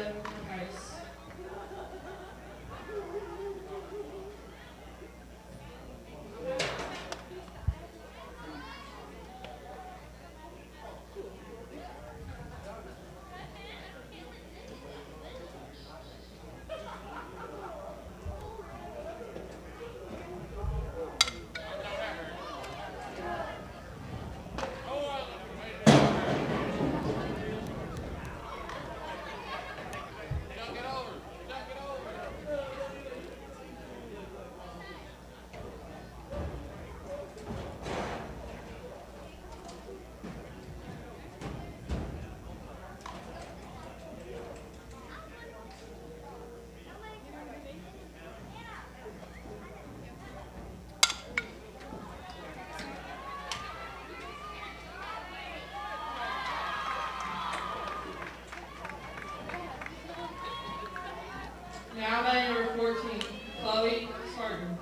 7 ice. Now batting number 14, Chloe Sargent.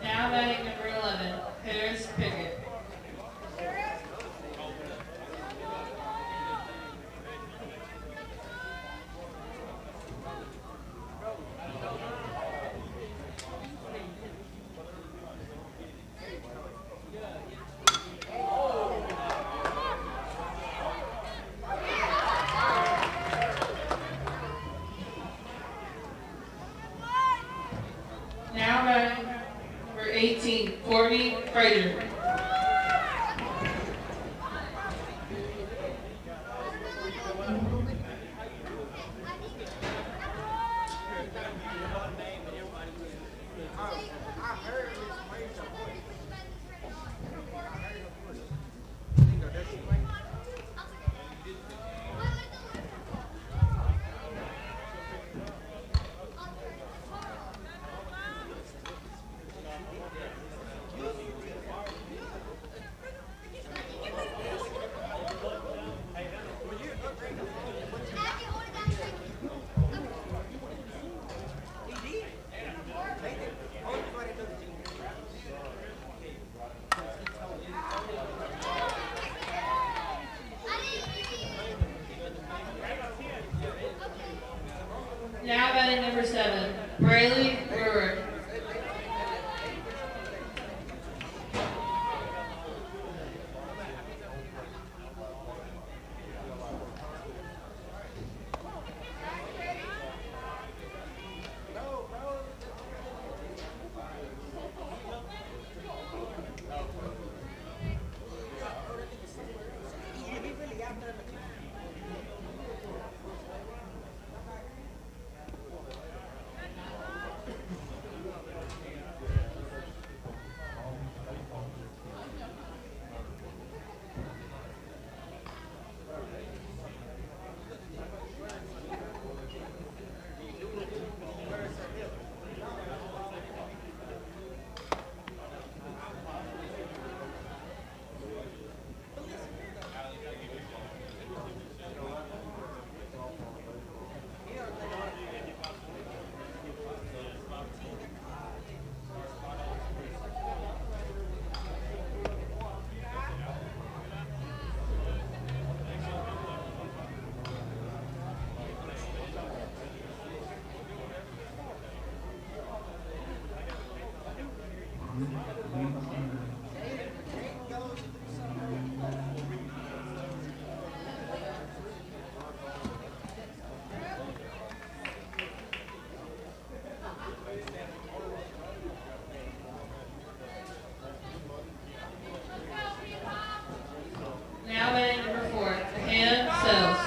Now batting number 11, Paris Pickett. Now batting number 18, Courtney Fraser. batting number 7, Braylee Brewer. Now batting number 4, Hannah Sells.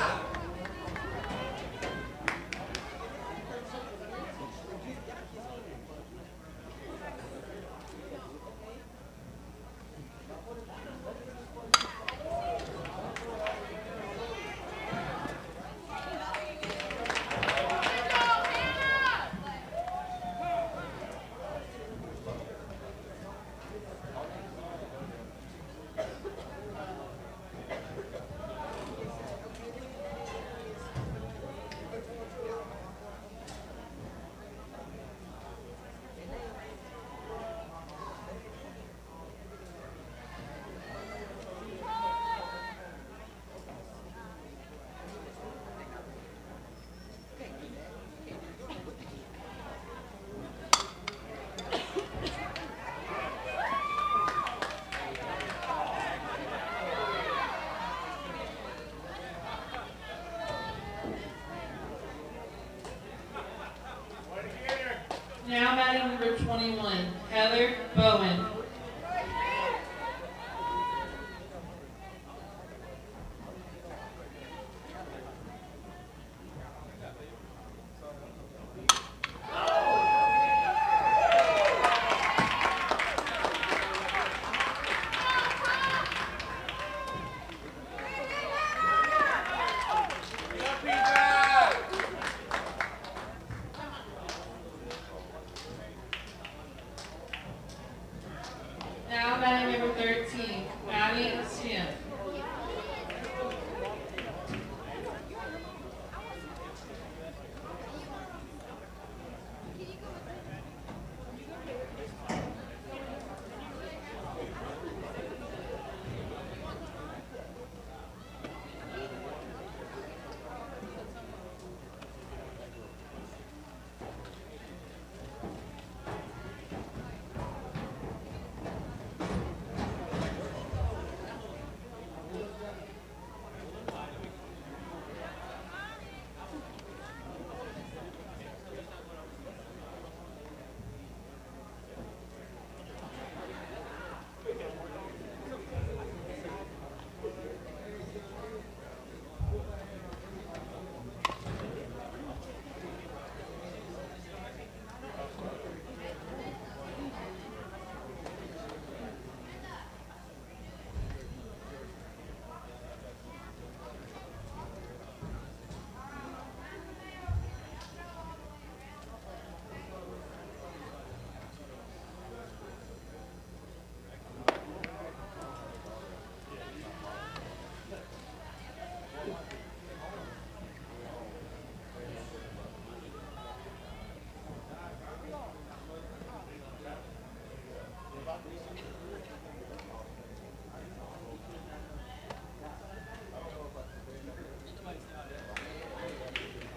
Now batting number 21, Heather Bowen. Now batting number 13, Maddie Smith.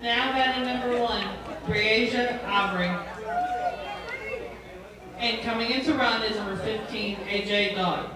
Now batting number 1, Breasia Avery. And coming into run is number 15, AJ Dodd.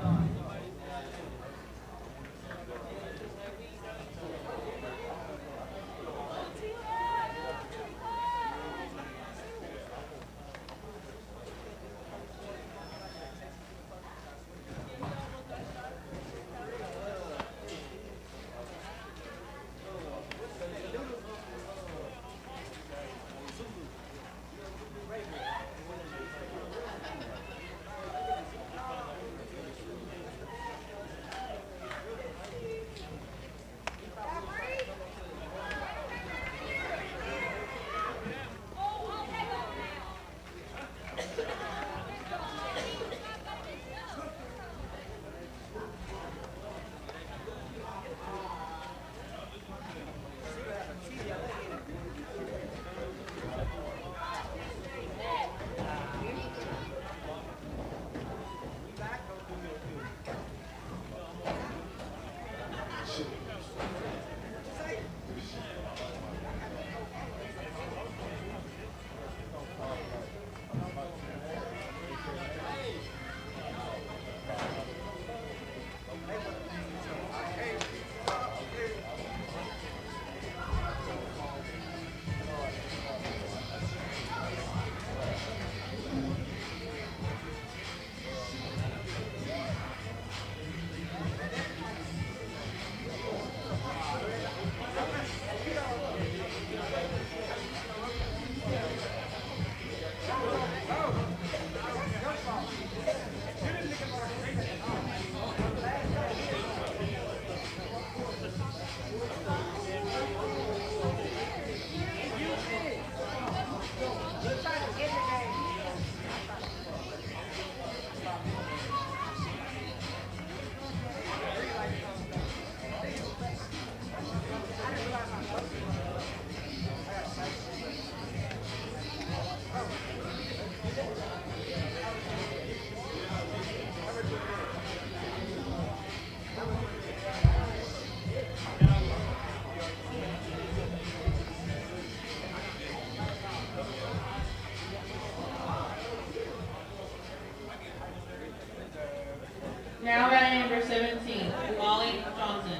Now batting number 17, Wally Johnson.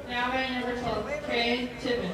Now batting number 12, Trey Tippin.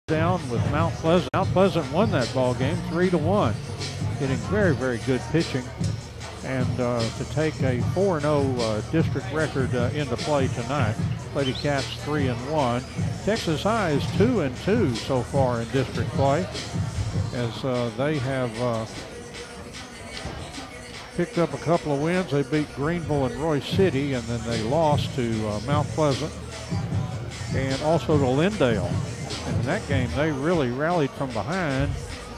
down with Mount Pleasant. Mount Pleasant won that ball game 3-1, getting very, very good pitching, and to take a 4-0 district record into play tonight. Lady Cats 3-1. Texas High is 2-2 so far in district play, as they have picked up a couple of wins. They beat Greenville and Royce City, and then they lost to Mount Pleasant and also to Lindale. And in that game, they really rallied from behind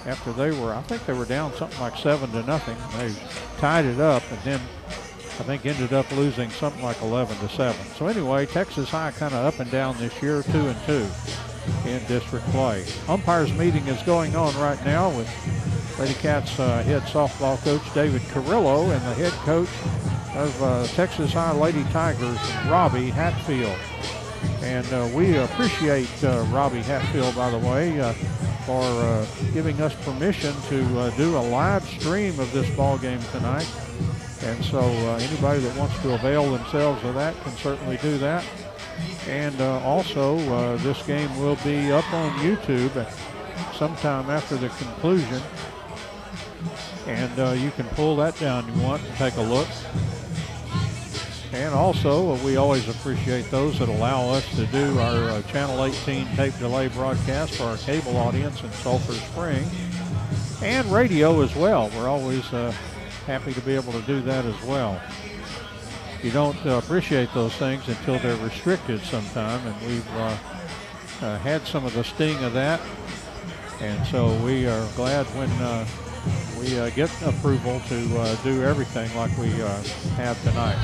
after they were, I think they were down something like 7-0. They tied it up and then I think ended up losing something like 11-7. So anyway, Texas High kind of up and down this year, 2-2 in district play. Umpires meeting is going on right now with Lady Cats head softball coach David Carrillo and the head coach of Texas High Lady Tigers, Robbie Hatfield. And we appreciate Robbie Hatfield, by the way, for giving us permission to do a live stream of this ball game tonight. And so anybody that wants to avail themselves of that can certainly do that. And also this game will be up on YouTube sometime after the conclusion. And you can pull that down if you want and take a look. And also, we always appreciate those that allow us to do our Channel 18 tape delay broadcast for our cable audience in Sulphur Springs, and radio as well. We're always happy to be able to do that as well. You don't appreciate those things until they're restricted sometime, and we've had some of the sting of that. And so we are glad when we get approval to do everything like we have tonight.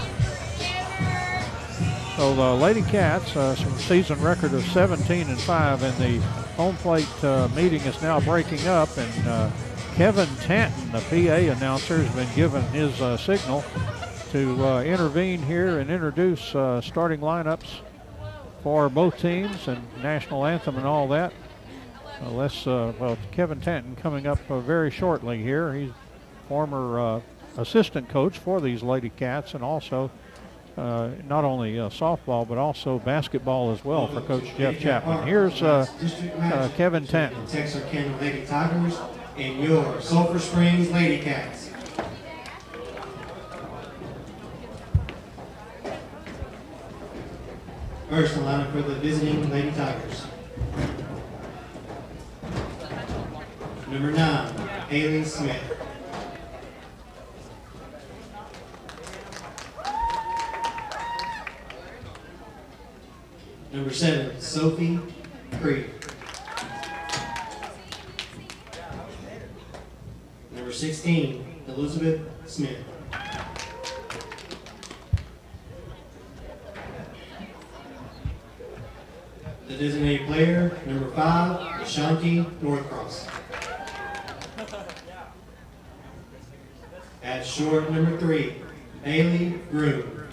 So the Lady Cats, some season record of 17-5, and the home plate meeting is now breaking up, and Kevin Tanton, the PA announcer, has been given his signal to intervene here and introduce starting lineups for both teams and national anthem and all that. Well, Kevin Tanton coming up very shortly here. He's former assistant coach for these Lady Cats, and also not only softball, but also basketball as well for Coach Jeff Chapman. Here's Kevin Tanton. Texarkana Lady Tigers and your Sulphur Springs Lady Cats. First, the lineup for the visiting Lady Tigers. Number 9, Haley Smith. Number 7, Sophie Creed. Number 16, Elizabeth Smith. The designated player, number 5, Ashanti Northcross. At short, number 3, Bailey Groom.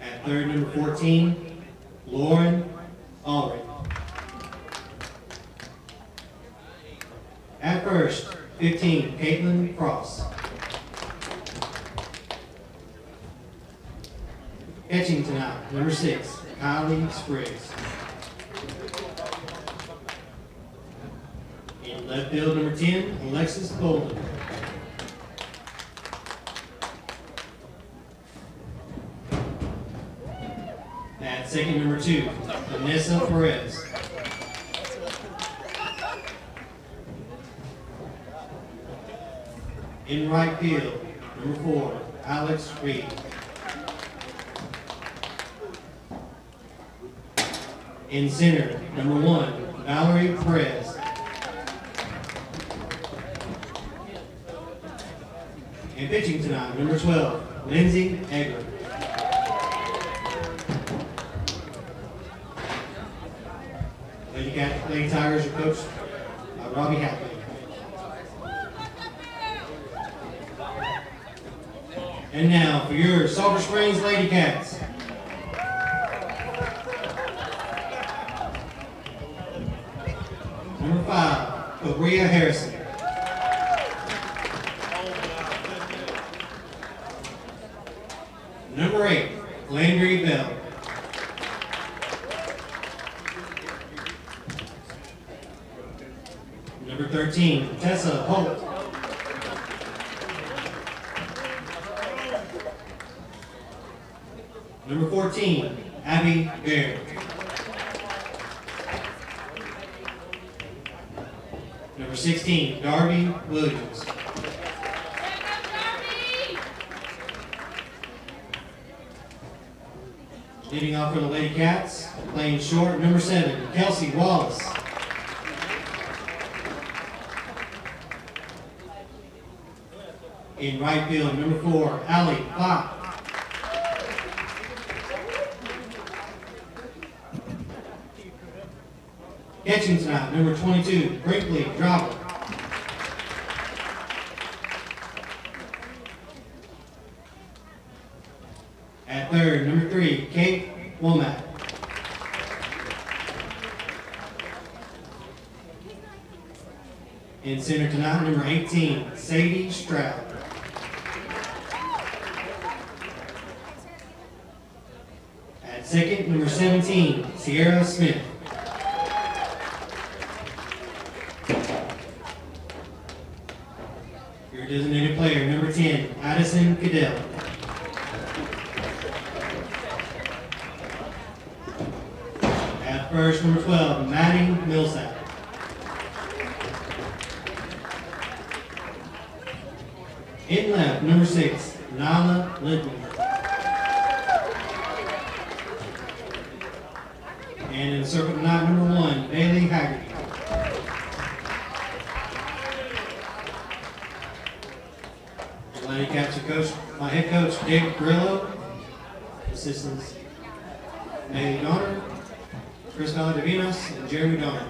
At third, number 14, Lauren Ulrich. At first, 15, Caitlin Cross. Catching tonight, number 6, Kylie Spriggs. In left field, number 10, Alexis Bolden. At second, number 2, Vanessa Perez. In right field, number 4, Alex Reed. In center, number 1, Valerie Perez. And pitching tonight, number 12, Lindsay Egger. Lady Tigers are coached by Robbie Hatfield. And now for your Sulphur Springs Lady Cats. Number 5, Cabria Harrison. Number 8, Landry Bell. 13, Tessa Holt. Number 14, Abby Baird. Number 16, Darby Williams. Leading off for the Lady Cats, playing short, number 7, Kelsey Wallace. In right field, number 4, Allie Fox. Catching tonight, number 22, Brinkley Dropper. At third, number 3, Kate Womack. In center tonight, number 18, Sadie Stroud. At second, number 17, Sierra Smith. Your designated player, number 10, Addison Goodell. At first, number 12, Maddie Millsap. In left, number 6, Nala Lindman. And in the circle tonight, number 1, Bailey Haggerty. Lady Cats coach, my head coach, Dick Grillo. Assistants, Bailey Donner, Chris Davinas, and Jeremy Donner.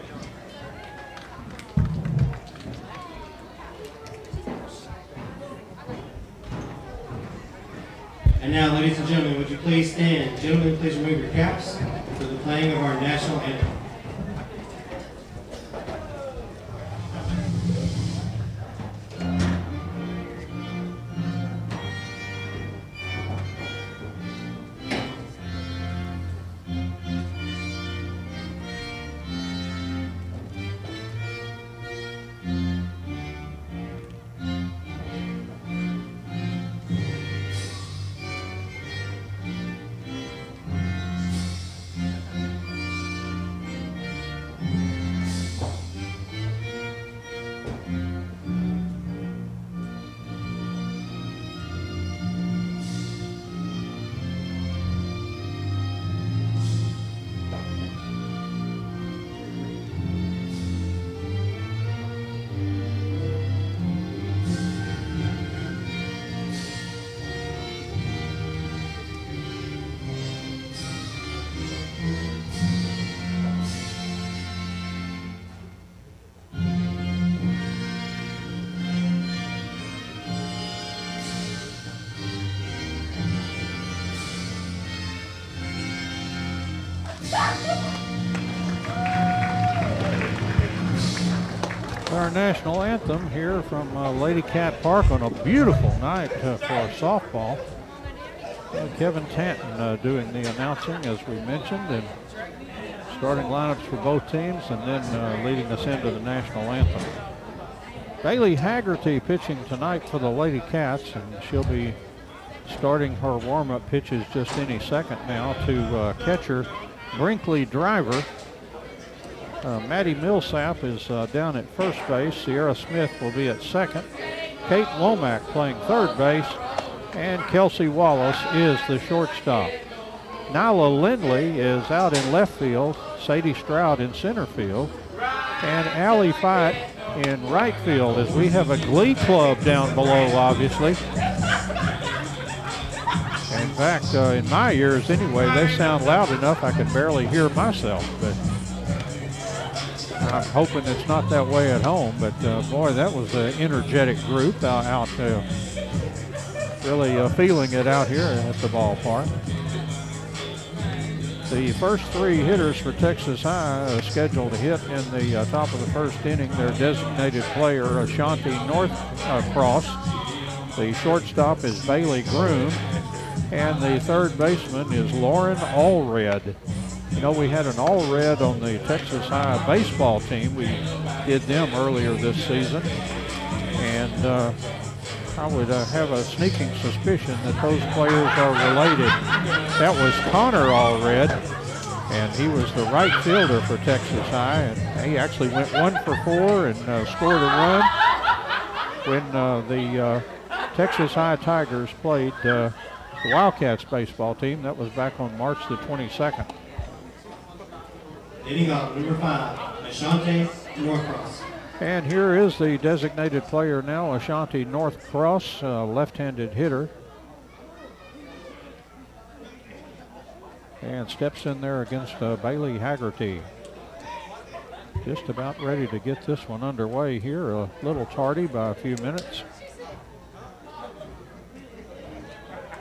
And now, ladies and gentlemen, would you please stand? Gentlemen, please remove your caps for the playing of our national anthem. Our national anthem here from Lady Cat Park on a beautiful night for softball. Kevin Tanton doing the announcing, as we mentioned, and starting lineups for both teams, and then leading us into the national anthem. Bailey Haggerty pitching tonight for the Lady Cats, and she'll be starting her warm-up pitches just any second now to catcher Brinkley Driver. Maddie Millsap is down at first base. Sierra Smith will be at second. Kate Womack playing third base. And Kelsey Wallace is the shortstop. Nyla Lindley is out in left field. Sadie Stroud in center field. And Allie Fight in right field, as we have a glee club down below, obviously. In fact, in my ears anyway, they sound loud enough I can barely hear myself. But I'm hoping it's not that way at home, but boy, that was an energetic group out really feeling it out here at the ballpark. The first three hitters for Texas High are scheduled to hit in the top of the first inning. Their designated player, Ashanti Northcross. The shortstop is Bailey Groom, and the third baseman is Lauren Allred. You know, we had an all-red on the Texas High baseball team. We did them earlier this season. And I would have a sneaking suspicion that those players are related. That was Connor Allred, and he was the right fielder for Texas High. And he actually went 1 for 4 and scored a run when the Texas High Tigers played the Wildcats baseball team. That was back on March the 22nd. Leading off, number 5, Ashanti Norcross. And here is the designated player now, Ashanti Northcross, left-handed hitter. And steps in there against Bailey Haggerty. Just about ready to get this one underway here, a little tardy by a few minutes.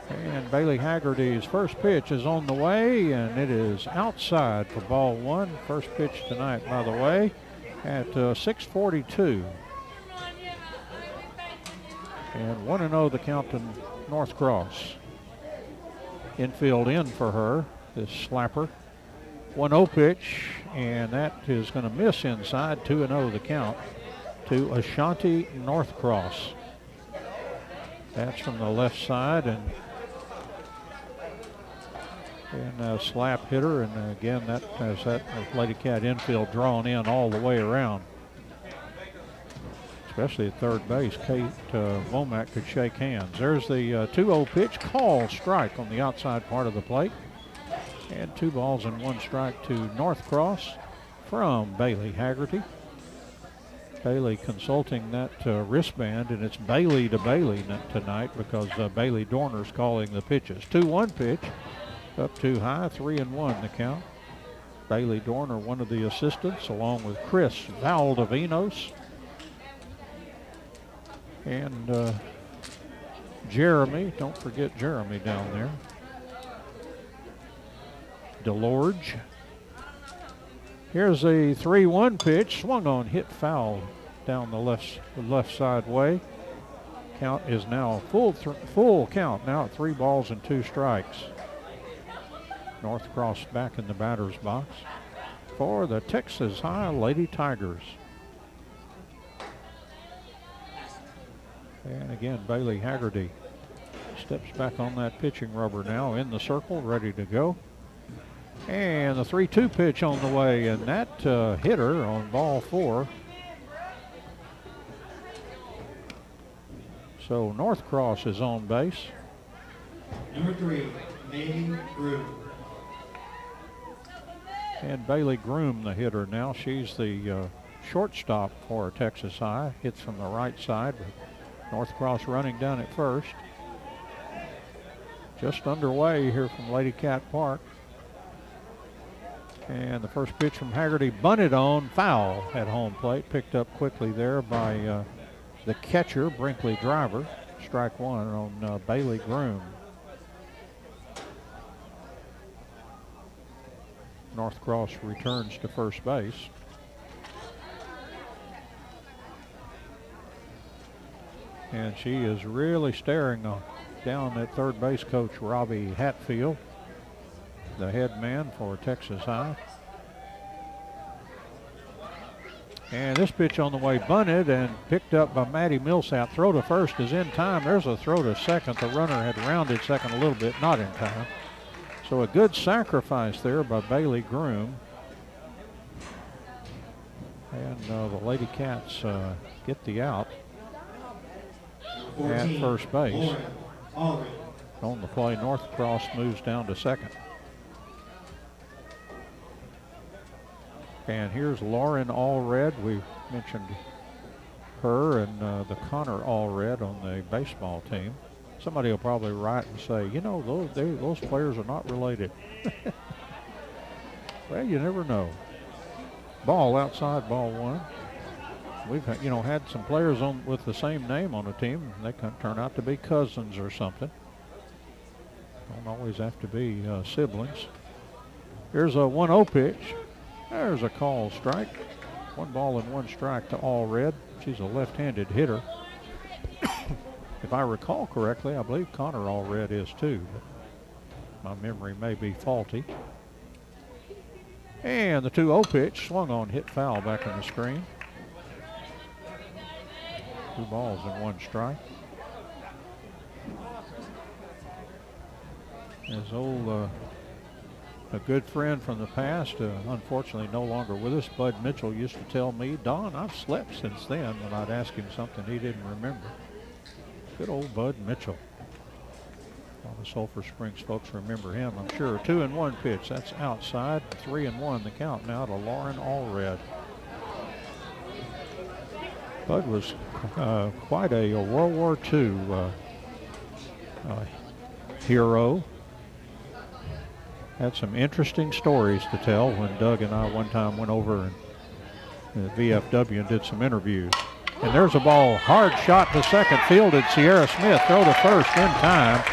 And Bailey Haggerty's first pitch is on the way, and it is outside for ball 1. First pitch tonight, by the way, at 6:42. And 1-0 the count to Northcross. Infield in for her, this slapper. 1-0 pitch, and that is going to miss inside. 2-0 the count to Ashanti Northcross. That's from the left side, and a slap hitter, and again that has that Lady Cat infield drawn in all the way around. Especially at third base, Kate Womack could shake hands. There's the 2-0 pitch, call strike on the outside part of the plate. And 2 balls and 1 strike to Northcross from Bailey Haggerty. Bailey consulting that wristband, and it's Bailey to Bailey tonight because Bailey Dorner's calling the pitches. 2-1 pitch. Up too high, 3-1 the count. Bailey Dorner, one of the assistants, along with Chris Valdivinos. And Jeremy, don't forget Jeremy down there. DeLorge. Here's a 3-1 pitch, swung on, hit foul down the left side way. Count is now full count now at 3 balls and 2 strikes. Northcross back in the batter's box for the Texas High Lady Tigers. And again, Bailey Haggerty steps back on that pitching rubber now, in the circle, ready to go. And the 3-2 pitch on the way, and that hitter on ball 4. So Northcross is on base. Number 3, Bailey Groom. And Bailey Groom, the hitter now. She's the shortstop for Texas High. Hits from the right side. Northcross running down at first. Just underway here from Lady Cat Park. And the first pitch from Haggerty, bunted on, foul at home plate. Picked up quickly there by the catcher, Brinkley Driver. Strike 1 on Bailey Groom. Northcross returns to first base. And she is really staring down at third base coach Robbie Hatfield, the head man for Texas High. And this pitch on the way, bunted and picked up by Maddie Millsap. Throw to first is in time. There's a throw to second. The runner had rounded second a little bit, not in time. So a good sacrifice there by Bailey Groom. And the Lady Cats get the out at first base. On the play, Northcross moves down to second. And here's Lauren Allred. We mentioned her and the Connor Allred on the baseball team. Somebody will probably write and say, you know, those players are not related. Well, you never know. Ball outside, ball 1. We've had some players with the same name on a team. They can turn out to be cousins or something. Don't always have to be siblings. Here's a 1-0 pitch. There's a call strike. 1 ball and 1 strike to Allred. She's a left-handed hitter. If I recall correctly, I believe Connor Allred is too. But my memory may be faulty. And the 2-0 pitch swung on, hit foul back on the screen. 2 balls and 1 strike. As old, a good friend from the past, unfortunately no longer with us, Bud Mitchell, used to tell me, Don, I've slept since then, when I'd ask him something he didn't remember. Good old Bud Mitchell. All the Sulphur Springs folks remember him, I'm sure. 2-1 pitch, that's outside. 3-1 the count now to Lauren Allred. Bud was quite a World War II hero. Had some interesting stories to tell when Doug and I one time went over and VFW and did some interviews. And there's a ball, hard shot to second, fielded. Sierra Smith throw to first in time.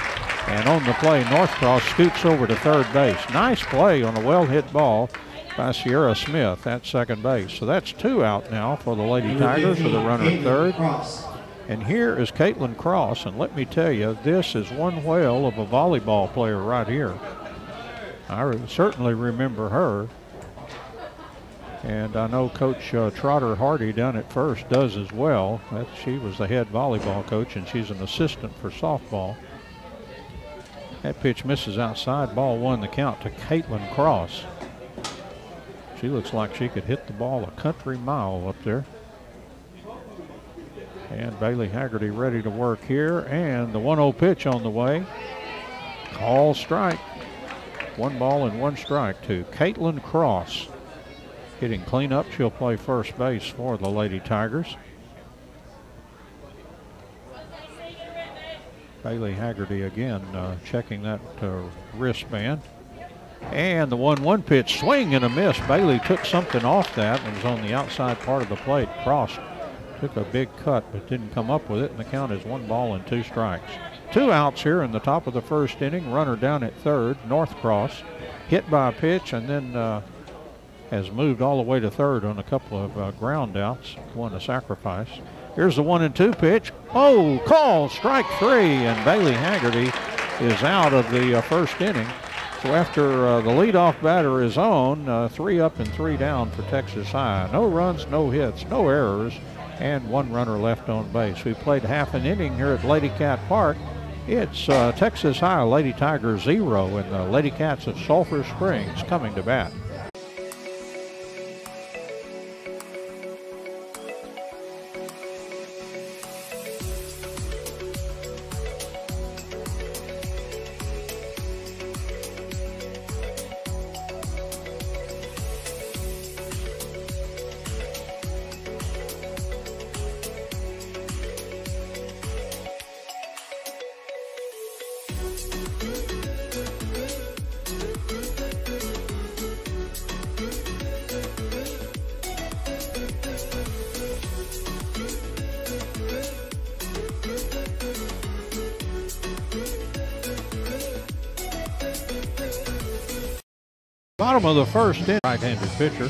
And on the play, Northcross scoots over to third base. Nice play on a well-hit ball by Sierra Smith at second base. So that's 2 out now for the Lady Tigers with a runner at third. And here is Caitlin Cross, and let me tell you, this is one whale of a volleyball player right here. I certainly remember her. And I know Coach Trotter Hardy down at first does as well. She was the head volleyball coach, and she's an assistant for softball. That pitch misses outside. Ball 1 the count to Caitlin Cross. She looks like she could hit the ball a country mile up there. And Bailey Haggerty ready to work here. And the 1-0 pitch on the way. Call strike. 1 ball and 1 strike to Caitlin Cross. Hitting cleanup. She'll play first base for the Lady Tigers. Bailey Haggerty again checking that wristband. And the 1-1 pitch, swing and a miss. Bailey took something off that and was on the outside part of the plate. Cross took a big cut but didn't come up with it, and the count is 1 ball and 2 strikes. 2 outs here in the top of the first inning. Runner down at third. Northcross hit by a pitch and then has moved all the way to third on a couple of ground outs. Won a sacrifice. Here's the 1-2 pitch. Oh, call, strike 3, and Bailey Haggerty is out of the first inning. So after the leadoff batter is on, 3 up and 3 down for Texas High. No runs, no hits, no errors, and 1 runner left on base. We played half an inning here at Lady Cat Park. It's Texas High, Lady Tigers 0, and the Lady Cats of Sulphur Springs coming to bat. Bottom of the first inning, right-handed pitcher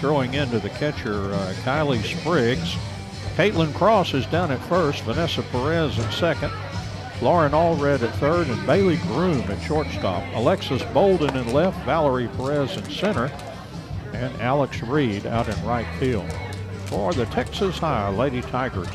throwing into the catcher, Kylie Spriggs. Caitlin Cross is down at first, Vanessa Perez at second, Lauren Allred at third, and Bailey Groom at shortstop. Alexis Bolden in left, Valerie Perez in center, and Alex Reed out in right field for the Texas High Lady Tigers.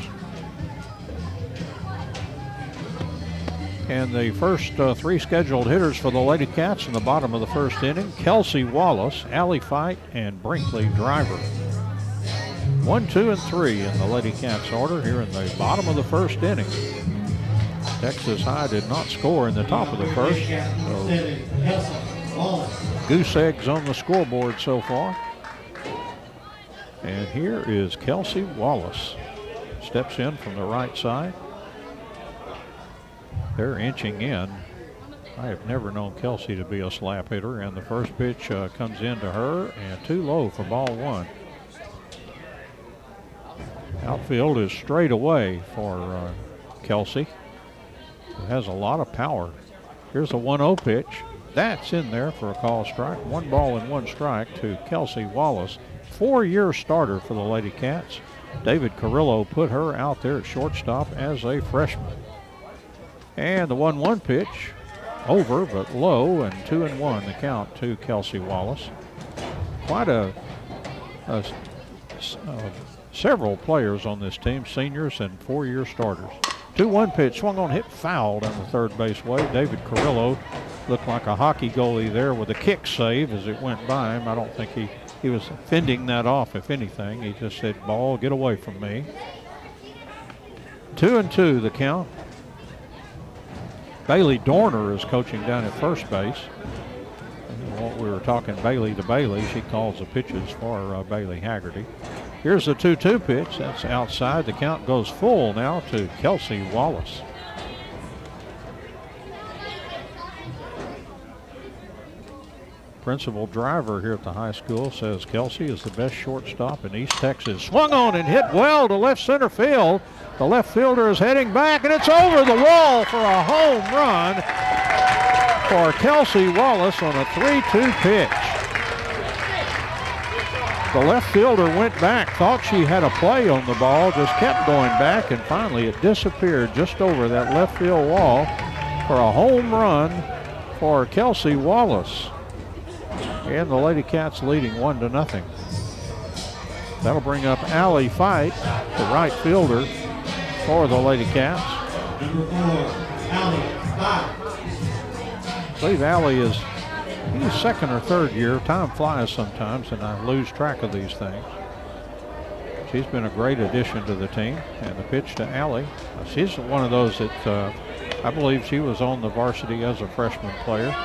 And the first 3 scheduled hitters for the Lady Cats in the bottom of the first inning: Kelsey Wallace, Allie Fight, and Brinkley Driver. 1, 2, and 3 in the Lady Cats order here in the bottom of the first inning. Texas High did not score in the top of the first, so goose eggs on the scoreboard so far. And here is Kelsey Wallace. Steps in from the right side. They're inching in. I have never known Kelsey to be a slap hitter, and the first pitch comes into her and too low for ball 1. Outfield is straight away for Kelsey. It has a lot of power. Here's a 1-0 pitch. That's in there for a call strike. 1 ball and 1 strike to Kelsey Wallace. 4-year starter for the Lady Cats. David Carrillo put her out there at shortstop as a freshman. And the 1-1 pitch, over but low, and 2-1 the count to Kelsey Wallace. quite several players on this team, seniors and 4-year starters. 2-1 pitch, swung on, hit foul down the third base way. David Carrillo looked like a hockey goalie there with a kick save as it went by him. I don't think he was fending that off, if anything. He just said, ball, get away from me. 2-2 the count. Bailey Dorner is coaching down at first base. And we were talking Bailey to Bailey. She calls the pitches for Bailey Haggerty. Here's the 2-2 pitch. That's outside. The count goes full now to Kelsey Wallace. Principal driver here at the high school says Kelsey is the best shortstop in East Texas. Swung on and hit well to left center field. The left fielder is heading back, and it's over the wall for a home run for Kelsey Wallace on a 3-2 pitch. The left fielder went back, thought she had a play on the ball, just kept going back, and finally it disappeared just over that left field wall for a home run for Kelsey Wallace. And the Lady Cats leading 1-0. That'll bring up Allie Fight, the right fielder for the Lady Cats. Number 4, Allie Fight. I believe Allie is he's second or third year. Time flies sometimes, and I lose track of these things. She's been a great addition to the team. And the pitch to Allie. She's one of those that I believe she was on the varsity as a freshman player.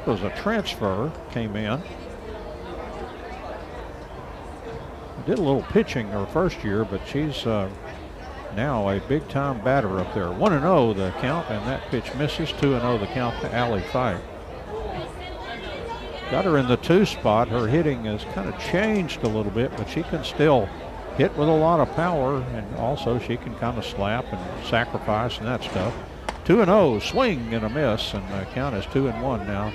It was a transfer, came in. Did a little pitching her first year, but she's now a big-time batter up there. 1-0 the count, and that pitch misses. 2-0 the count to Allie Fight. Got her in the 2 spot. Her hitting has kind of changed a little bit, but she can still hit with a lot of power, and also she can kind of slap and sacrifice and that stuff. 2-0, swing and a miss, and the count is 2-1 now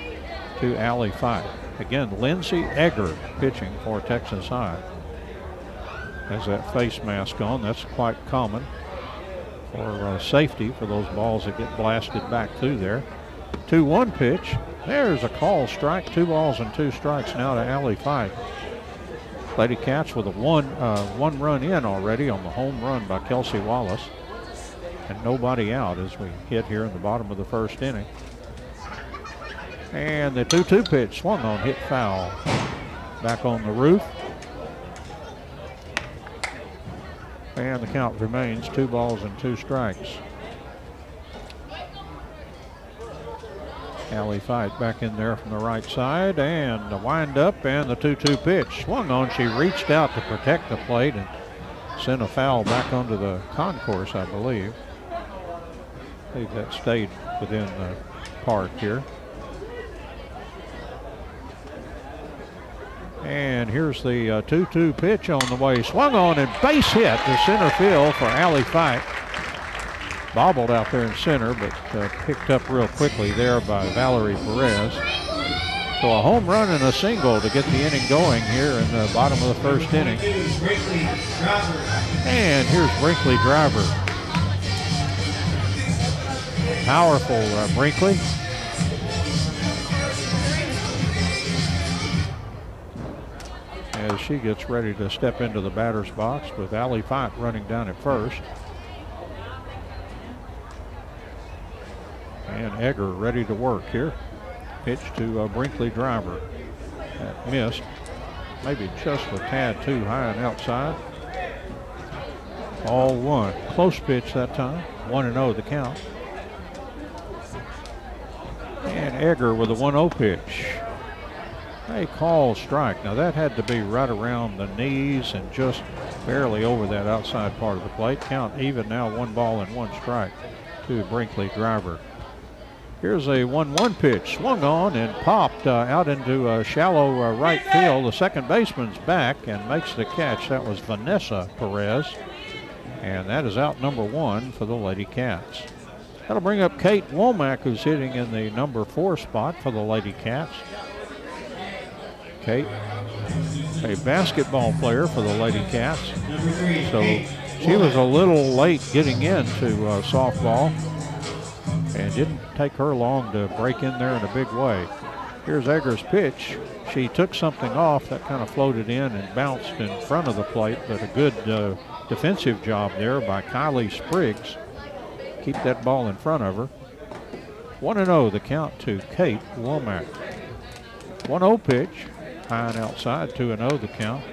to Allie Fight. Again, Lindsay Egger pitching for Texas High. Has that face mask on. That's quite common for safety for those balls that get blasted back through there. 2-1 pitch. There's a call strike. 2 balls and 2 strikes now to Allie Fight. Lady Cats with a one run in already on the home run by Kelsey Wallace. And nobody out as we hit here in the bottom of the first inning. And the 2-2 pitch swung on, hit foul. Back on the roof. And the count remains 2 balls and 2 strikes. Allie Fight back in there from the right side, and the wind up and the 2-2 pitch swung on. She reached out to protect the plate and sent a foul back onto the concourse, I believe. I think that stayed within the park here. And here's the 2-2 pitch on the way. Swung on and base hit to center field for Allie Fight. Bobbled out there in center, but picked up real quickly there by Valerie Perez. So a home run and a single to get the inning going here in the bottom of the first inning. And here's Brinkley Driver. Powerful Brinkley. As she gets ready to step into the batter's box with Allie Fight running down at first. And Egger ready to work here. Pitch to Brinkley Driver. That missed. Maybe just a tad too high and outside. Ball 1. Close pitch that time. 1-0 the count. And Egger with a 1-0 pitch. A call strike. Now that had to be right around the knees and just barely over that outside part of the plate. Count even now, 1 ball and 1 strike to Brinkley Driver. Here's a 1-1 pitch. Swung on and popped out into shallow right field. The second baseman's back and makes the catch. That was Vanessa Perez. And that is out number 1 for the Lady Cats. That'll bring up Kate Womack, who's hitting in the number 4 spot for the Lady Cats. Kate, a basketball player for the Lady Cats. So she was a little late getting into softball, and didn't take her long to break in there in a big way. Here's Egger's pitch. She took something off that kind of floated in and bounced in front of the plate, but a good defensive job there by Kylie Spriggs. Keep that ball in front of her. 1-0 the count to Kate Womack. 1-0 pitch, high and outside, 2-0 the count.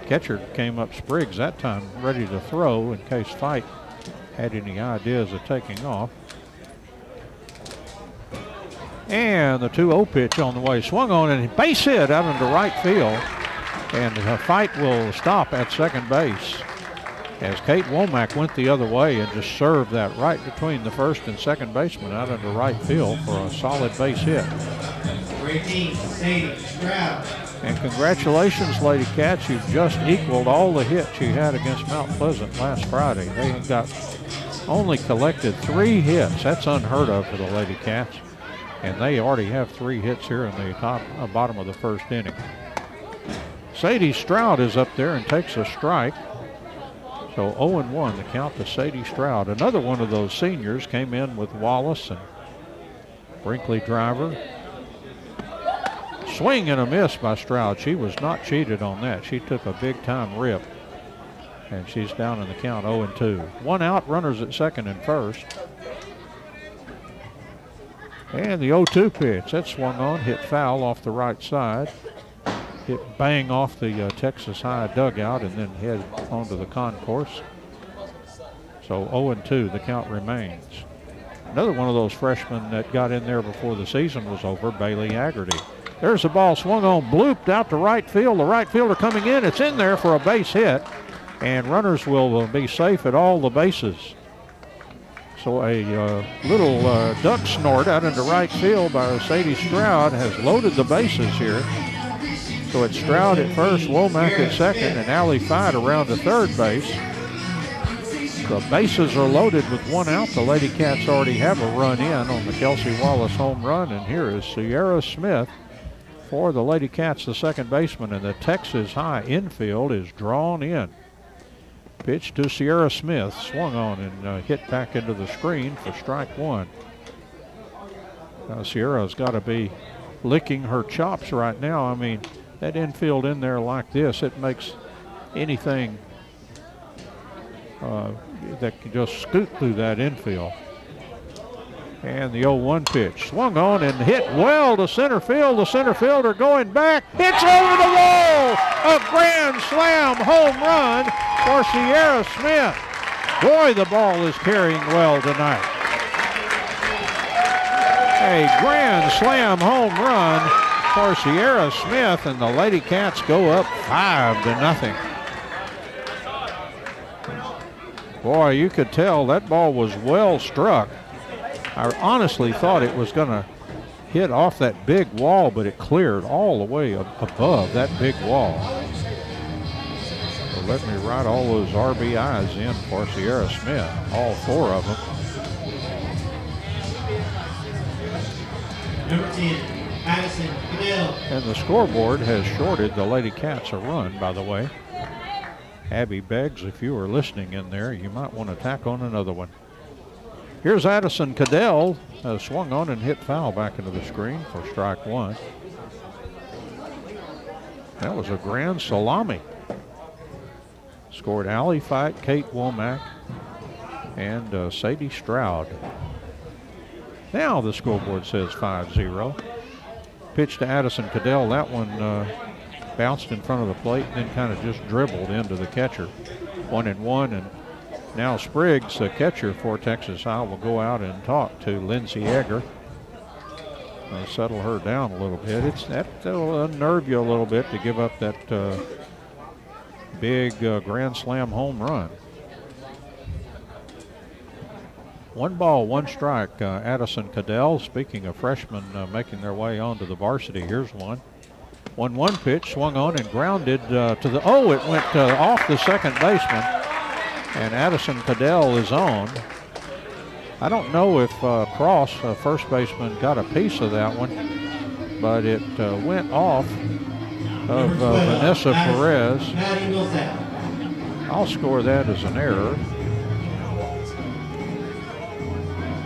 Catcher came up Spriggs that time, ready to throw in case Fight had any ideas of taking off. And the 2-0 pitch on the way, swung on and base hit out into right field. And Fight will stop at second base as Kate Womack went the other way and just served that right between the first and second baseman out into right field for a solid base hit. And congratulations, Lady Cats. You've just equaled all the hits you had against Mount Pleasant last Friday. They got only collected 3 hits. That's unheard of for the Lady Cats. And they already have 3 hits here in the bottom of the first inning. Sadie Stroud is up there and takes a strike. So 0-1 the count to Sadie Stroud. Another one of those seniors came in with Wallace and Brinkley Driver. Swing and a miss by Stroud. She was not cheated on that. She took a big time rip. And she's down in the count 0-2. 1 out, runners at second and first. And the 0-2 pitch, that swung on, hit foul off the right side. Hit bang off the Texas High dugout and then head onto the concourse. So 0-2, the count remains. Another one of those freshmen that got in there before the season was over, Bailey Haggerty. There's the ball swung on, blooped out to right field. The right fielder coming in, it's in there for a base hit. And runners will be safe at all the bases. So a little duck snort out into right field by Sadie Stroud has loaded the bases here. So it's Stroud at first, Womack at second, and Allie Fight around the third base. The bases are loaded with 1 out. The Lady Cats already have a run in on the Kelsey Wallace home run, and here is Sierra Smith for the Lady Cats, the second baseman, and the Texas High infield is drawn in. Pitch to Sierra Smith, swung on and hit back into the screen for strike 1. Now Sierra's got to be licking her chops right now. I mean, that infield in there like this, it makes anything that can just scoot through that infield. And the 0-1 pitch, swung on and hit well to center field. The center fielder going back, hits over the wall. A grand slam home run for Sierra Smith. Boy, the ball is carrying well tonight. A grand slam home run for Sierra Smith, and the Lady Cats go up 5-0. Boy, you could tell that ball was well struck. I honestly thought it was going to hit off that big wall, but it cleared all the way above that big wall. So let me write all those RBIs in for Sierra Smith, all 4 of them. Number 10, Addison Cadell. And the scoreboard has shorted the Lady Cats a run, by the way. Abby Beggs, if you were listening in there, you might want to tack on another one. Here's Addison Cadell, swung on and hit foul back into the screen for strike 1. That was a grand salami. Scored Allie Fight, Kate Womack, and Sadie Stroud. Now the scoreboard says 5-0. Pitch to Addison Cadell. That one bounced in front of the plate and then kind of just dribbled into the catcher. 1-1, and now Spriggs, the catcher for Texas High, will go out and talk to Lindsay Egger. Settle her down a little bit. That'll unnerve you a little bit to give up that big grand slam home run. 1 ball, 1 strike. Addison Cadell, speaking of freshmen making their way onto the varsity, here's one. 1-1 pitch, swung on and grounded to the, it went off the second baseman. And Addison Cadell is on. I don't know if Cross, first baseman, got a piece of that one, but it went off of Vanessa Perez. I'll score that as an error.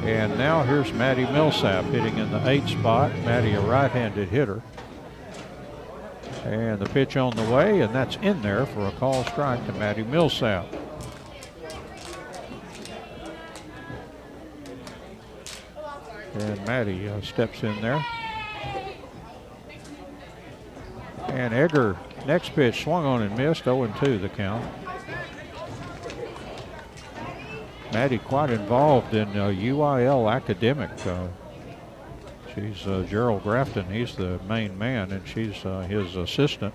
And now here's Maddie Millsap hitting in the 8 spot. Maddie, a right-handed hitter. And the pitch on the way, and that's in there for a call strike to Maddie Millsap. And Maddie steps in there. And Egger, next pitch, swung on and missed, 0-2 the count. Maddie quite involved in UIL academic. She's Gerald Grafton, he's the main man, and she's his assistant.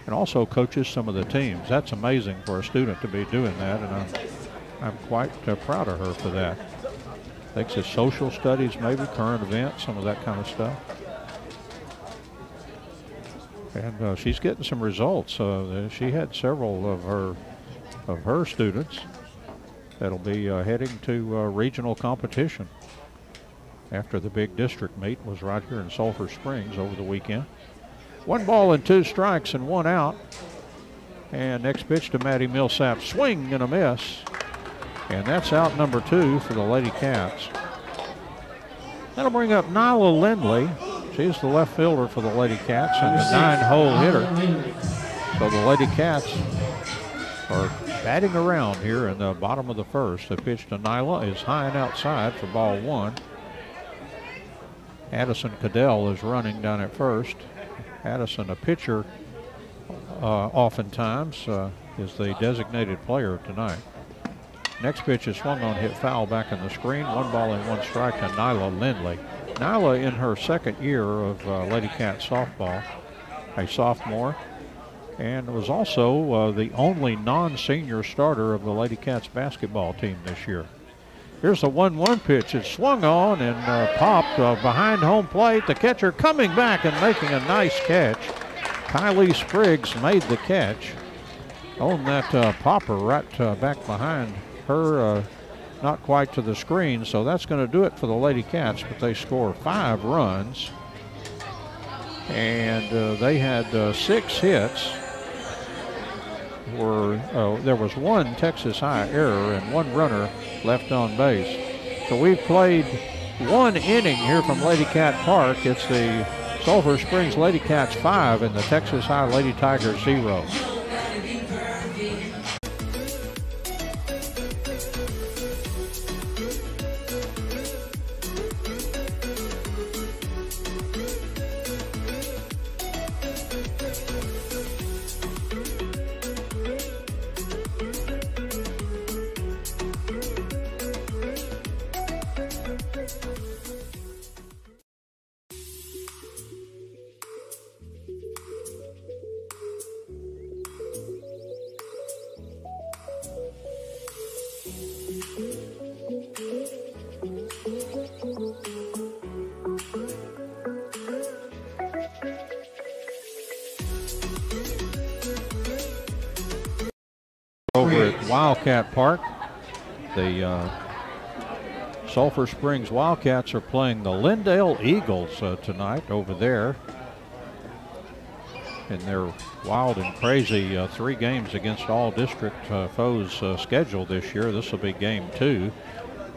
And also coaches some of the teams. That's amazing for a student to be doing that, and I'm quite proud of her for that. I think it's social studies, maybe current events, some of that kind of stuff. And she's getting some results. She had several of her students that'll be heading to regional competition after the big district meet was right here in Sulphur Springs over the weekend. 1 ball and 2 strikes and 1 out. And next pitch to Maddie Millsap, swing and a miss. And that's out number 2 for the Lady Cats. That'll bring up Nyla Lindley. She's the left fielder for the Lady Cats and the 9-hole hitter. So the Lady Cats are batting around here in the bottom of the first. The pitch to Nyla is high and outside for ball 1. Addison Cadell is running down at first. Addison, a pitcher, oftentimes is the designated player tonight. Next pitch is swung on, hit foul back in the screen. 1 ball and 1 strike to Nyla Lindley. Nyla in her second year of Lady Cat softball, a sophomore, and was also the only non-senior starter of the Lady Cats basketball team this year. Here's the 1-1 pitch. It's swung on and popped behind home plate. The catcher coming back and making a nice catch. Kylie Spriggs made the catch on that popper right back behind her, not quite to the screen. So that's going to do it for the Lady Cats, but they score 5 runs. And they had 6 hits. There was 1 Texas High error and 1 runner left on base. So we've played 1 inning here from Lady Cat Park. It's the Sulphur Springs Lady Cats 5 and the Texas High Lady Tigers 0. Over at Wildcat Park, the Sulphur Springs Wildcats are playing the Lindale Eagles tonight over there in their wild and crazy 3 games against all district foes scheduled this year. This will be game 2,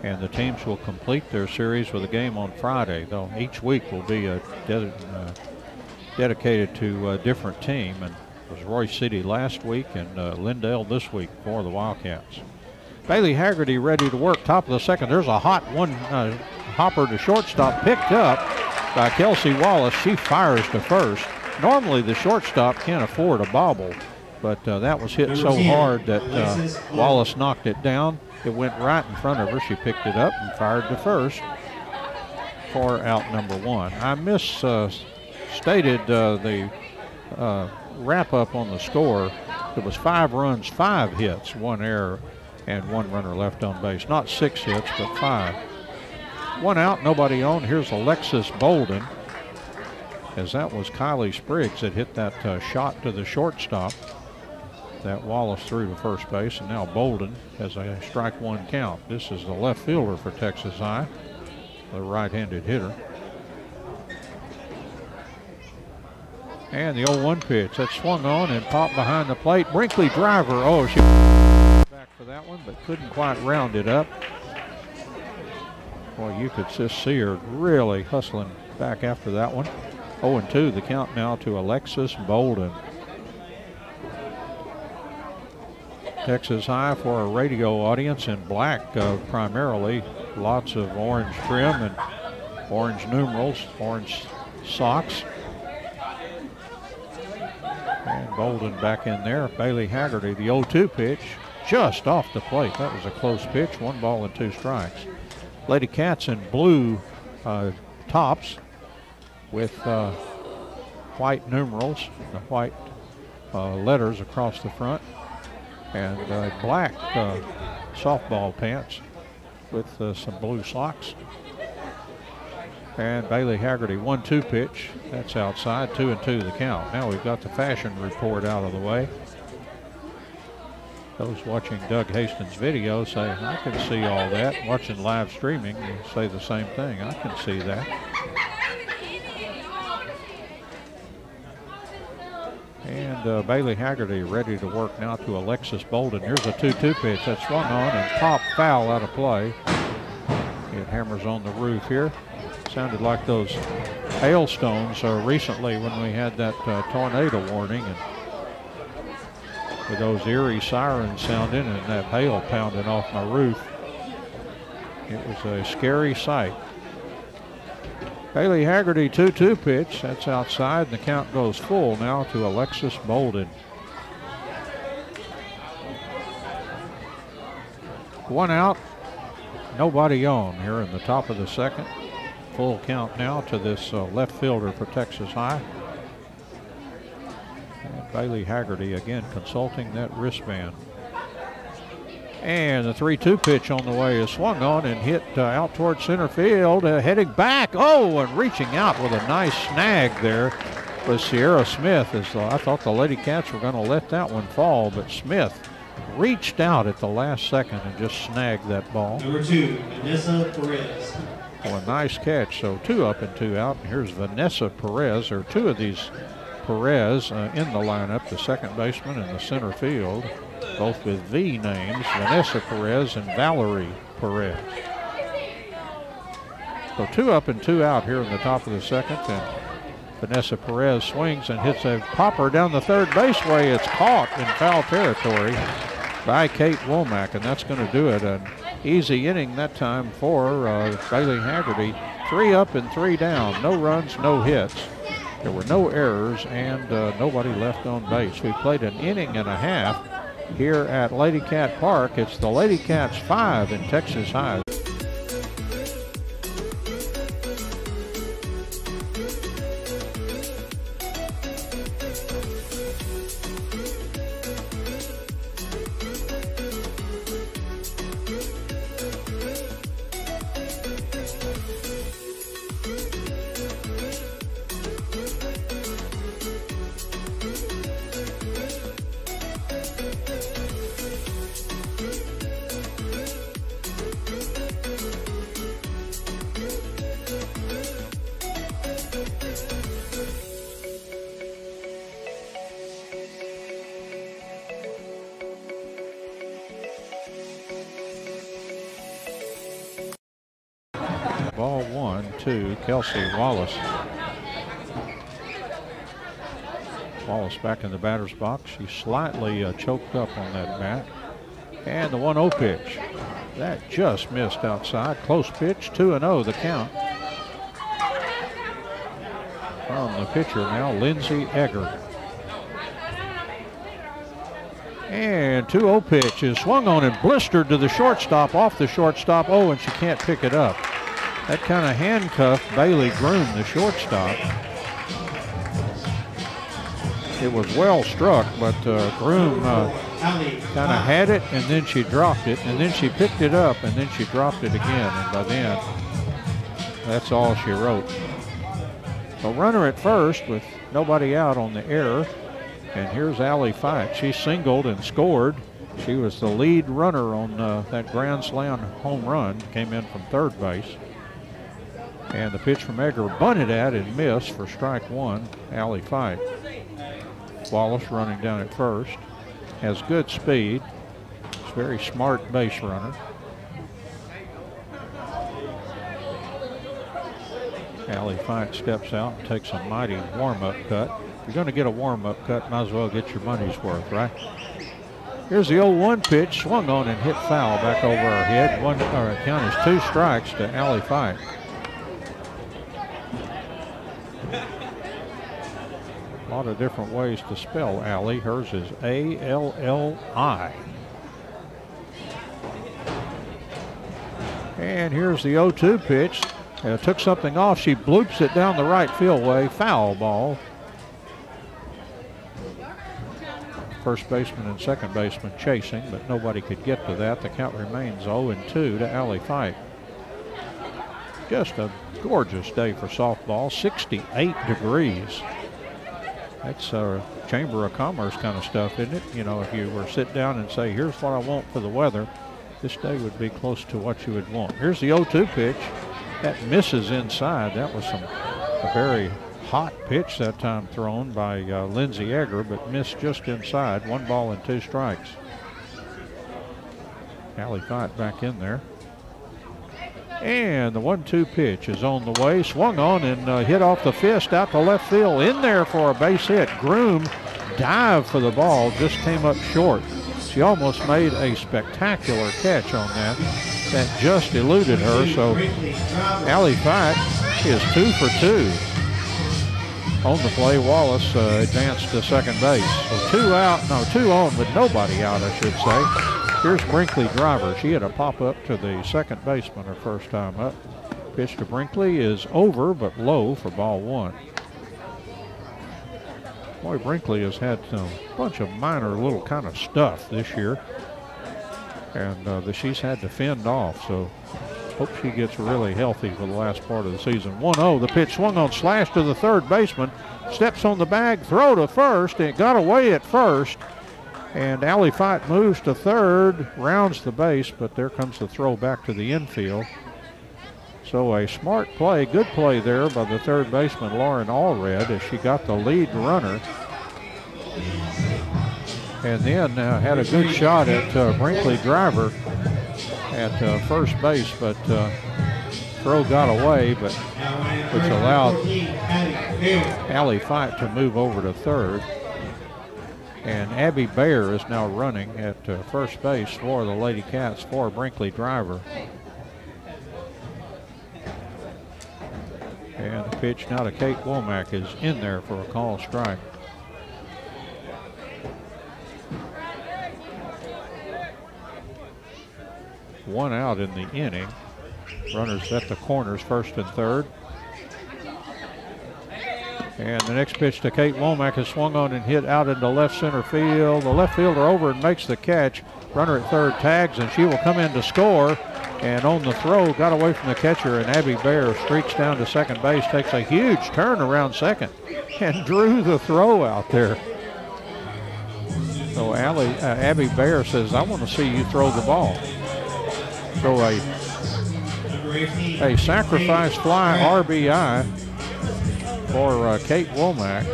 and the teams will complete their series with a game on Friday, though each week will be dedicated to a different team. And it was Roy City last week and Lindale this week for the Wildcats. Bailey Haggerty ready to work, top of the second. There's a hot one hopper to shortstop, picked up by Kelsey Wallace. She fires to first. Normally the shortstop can't afford a bobble, but that was hit so hard that Wallace knocked it down. It went right in front of her. She picked it up and fired to first for out number 1. I misstated the wrap up on the score. It was 5 runs, 5 hits, 1 error, and 1 runner left on base. Not 6 hits, but 5. 1 out, nobody on. Here's Alexis Bolden, as that was Kylie Spriggs that hit that shot to the shortstop that Wallace threw to first base, and now Bolden has a strike 1 count. This is the left fielder for Texas High, the right-handed hitter. And the 0-1 pitch, that swung on and popped behind the plate. Brinkley driver, oh, she back for that one, but couldn't quite round it up. Boy, you could just see her really hustling back after that one. 0-2 the count now to Alexis Bolden. Texas High for a radio audience in black primarily. Lots of orange trim and orange numerals, orange socks. And Bolden back in there. Bailey Haggerty, the 0-2 pitch, just off the plate. That was a close pitch, 1 ball and 2 strikes. Lady Cats in blue tops with white numerals, the white letters across the front, and black softball pants with some blue socks. And Bailey Haggerty, 1-2 pitch. That's outside, 2-2 the count. Now we've got the fashion report out of the way. Those watching Doug Hastings' video say, I can see all that. Watching live streaming, you say the same thing. I can see that. And Bailey Haggerty ready to work now to Alexis Bolden. Here's a 2-2 pitch that swung on and popped foul out of play. It hammers on the roof here. Sounded like those hailstones recently when we had that tornado warning, and with those eerie sirens sounding and that hail pounding off my roof. It was a scary sight. Bailey Haggerty, 2-2 pitch. That's outside, and the count goes full now to Alexis Bolden. 1 out, nobody on here in the top of the second. Full count now to this left fielder for Texas High. And Bailey Haggerty again consulting that wristband. And the 3-2 pitch on the way is swung on and hit out towards center field, heading back. Oh, and reaching out with a nice snag there was Sierra Smith. I thought the Lady Cats were going to let that one fall, but Smith reached out at the last second and just snagged that ball. Number 2, Vanessa Perez. Well, a nice catch. So 2 up and 2 out. And here's Vanessa Perez. There are 2 of these Perez in the lineup, the second baseman in the center field, both with V names, Vanessa Perez and Valerie Perez. So 2 up and 2 out here in the top of the second. And Vanessa Perez swings and hits a popper down the third baseway. It's caught in foul territory by Kate Womack, and that's going to do it. An easy inning that time for Bailey Haggerty. 3 up and 3 down. No runs, no hits. There were no errors, and nobody left on base. We played an inning and a half here at Lady Cat Park. It's the Lady Cats 5 in Texas High. Ball 1 to Kelsey Wallace. Wallace back in the batter's box. She's slightly choked up on that bat. And the 1-0 pitch. That just missed outside. Close pitch, 2-0 the count. From the pitcher now, Lindsay Egger. And 2-0 pitch is swung on and blistered to the shortstop, off the shortstop. Oh, and she can't pick it up. That kind of handcuffed Bailey Groom, the shortstop. It was well struck, but Groom kind of had it, and then she dropped it, and then she picked it up, and then she dropped it again, and by then, that's all she wrote. A runner at first with nobody out on the error, and here's Allie Fight. She singled and scored. She was the lead runner on that Grand Slam home run, came in from third base. And the pitch from Egger bunted at and missed for strike 1, Allie Fight. Wallace running down at first, has good speed. She's a very smart base runner. Allie Fight steps out and takes a mighty warm-up cut. If you're going to get a warm-up cut, might as well get your money's worth, right? Here's the 0-1 pitch, swung on and hit foul back over her head. Count is 2 strikes to Allie Fight. A lot of different ways to spell Allie. Hers is A-L-L-I. And here's the 0-2 pitch. Took something off. She bloops it down the right field way. Foul ball. First baseman and second baseman chasing, but nobody could get to that. The count remains 0-2 to Allie Fight. Just a gorgeous day for softball. 68 degrees. That's Chamber of Commerce kind of stuff, isn't it? You know, if you were to sit down and say, here's what I want for the weather, this day would be close to what you would want. Here's the 0-2 pitch. That misses inside. That was a very hot pitch that time thrown by Lindsey Egger, but missed just inside. 1 ball and 2 strikes. Allie Fight back in there. And the 1-2 pitch is on the way. Swung on and hit off the fist out to left field. In there for a base hit. Groom dived for the ball, just came up short. She almost made a spectacular catch on that. That just eluded her, so Allie Fight is 2 for 2. On the play, Wallace advanced to second base. So 2 on with nobody out, I should say. Here's Brinkley Driver. She had a pop-up to the second baseman her first time up. Pitch to Brinkley is over, but low for ball 1. Boy, Brinkley has had a bunch of minor little kind of stuff this year. And that she's had to fend off, so hope she gets really healthy for the last part of the season. 1-0, the pitch swung on, slash to the third baseman, steps on the bag, throw to first, and it got away at first. And Allie Fight moves to third, rounds the base, but there comes the throw back to the infield. So a smart play, good play there by the third baseman, Lauren Allred, as she got the lead runner. And then had a good shot at Brinkley Driver at first base, but throw got away, but which allowed Allie Fight to move over to third. And Abby Bayer is now running at first base for the Lady Cats for Brinkley Driver. And the pitch now to Kate Womack is in there for a call strike. One out in the inning. Runners at the corners, first and third. And the next pitch to Kate Womack is swung on and hit out into left center field. The left fielder over and makes the catch. Runner at third tags, and she will come in to score. And on the throw, got away from the catcher, and Abby Bayer streaks down to second base, takes a huge turn around second, and drew the throw out there. So Abby Bayer says, I want to see you throw the ball. So a sacrifice fly RBI for Kate Womack.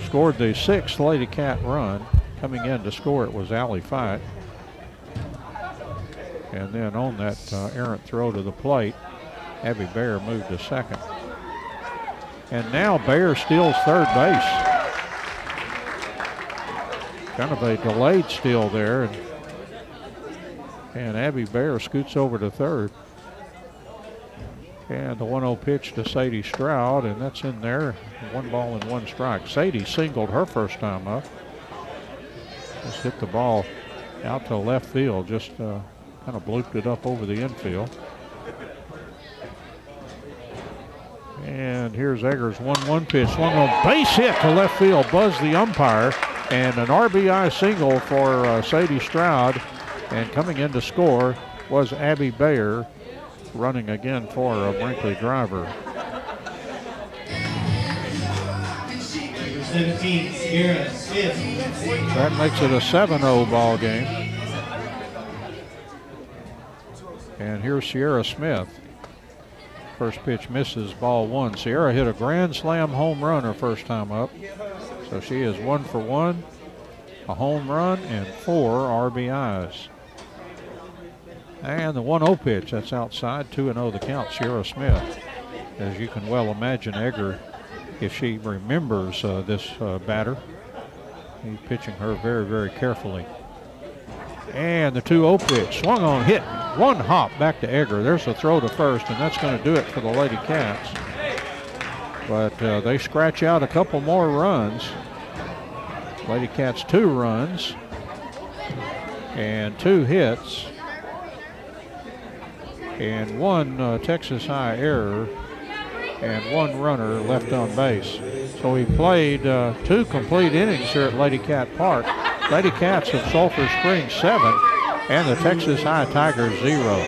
Scored the 6th Lady Cat run. Coming in to score it was Allie Fight. And then on that errant throw to the plate, Abby Bayer moved to second. And now Bayer steals third base. Kind of a delayed steal there. And Abby Bayer scoots over to third. And the 1-0 pitch to Sadie Stroud, and that's in there. 1 ball and 1 strike. Sadie singled her first time up. Just hit the ball out to left field, just kind of blooped it up over the infield. And here's Egger's 1-1 pitch, swung on, base hit to left field, buzzed the umpire, and an RBI single for Sadie Stroud. And coming in to score was Abby Bayer, running again for Brinkley Driver. 17, Sierra Smith. That makes it a 7-0 ball game. And here's Sierra Smith. First pitch misses, ball 1. Sierra hit a grand slam home run her first time up. So she is 1 for 1, a home run, and 4 RBIs. And the 1-0 pitch, that's outside, 2-0 the count, Sierra Smith. as you can well imagine, Egger, if she remembers this batter, he's pitching her very, very carefully. And the 2-0 pitch, swung on, hit, one hop back to Egger. There's a throw to first, and that's going to do it for the Lady Cats. But they scratch out a couple more runs. Lady Cats 2 runs and 2 hits and 1 Texas High error and 1 runner left on base. So he played 2 complete innings here at Lady Cat Park. Lady Cats of Sulphur Springs 7 and the Texas High Tigers 0.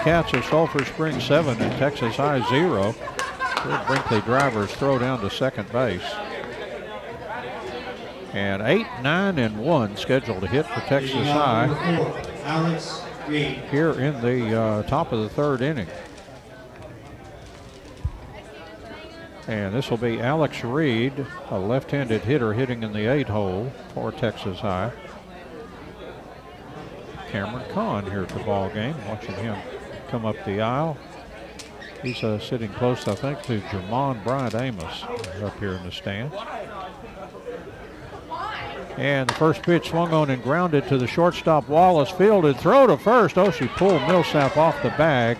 Cats of Sulphur Springs 7 and Texas High 0. Good Brinkley drivers throw down to second base. And 8, 9, and 1 scheduled to hit for Texas High here in the top of the 3rd inning. And this will be Alex Reed, a left-handed hitter hitting in the 8 hole for Texas High. Cameron Kahn here at the ball game, watching him come up the aisle. He's sitting close, I think, to Jermon Bryant Amos up here in the stands. And the first pitch swung on and grounded to the shortstop Wallace. Fielded, throw to first. Oh, she pulled Millsap off the bag.